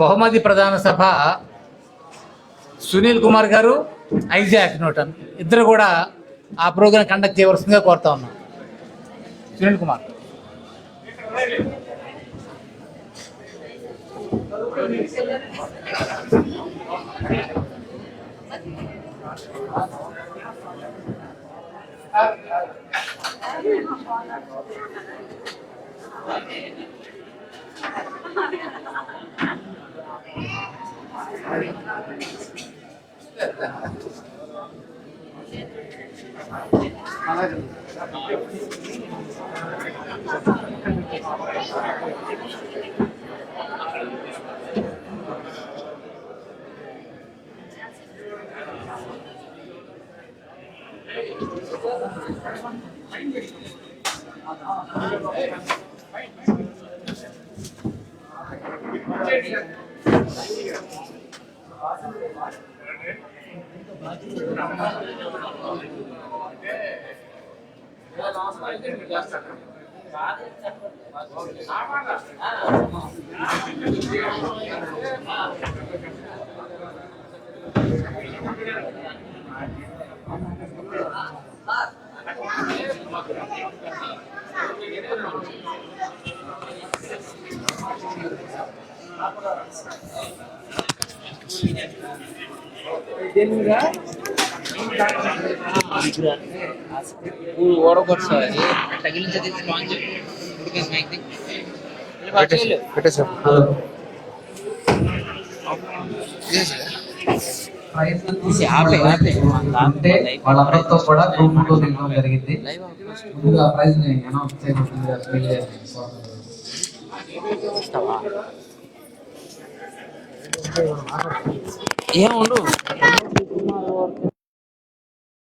బహుమతి ప్రధాన సభ సునీల్ కుమార్ గారు, ఐజాక్ న్యూటన్ ఇద్దరు కూడా ఆ ప్రోగ్రాం కండక్ట్ చేయవలసిందిగా కోరుతా ఉన్నాం. సునీల్ కుమార్. అంటే వాళ్ళందరితో కూడా గ్రూప్ ఫోటో దిగడం జరిగింది. ముందుగా ప్రైజ్ ని అనౌన్స్ చేయబోతుంది. ఏముండు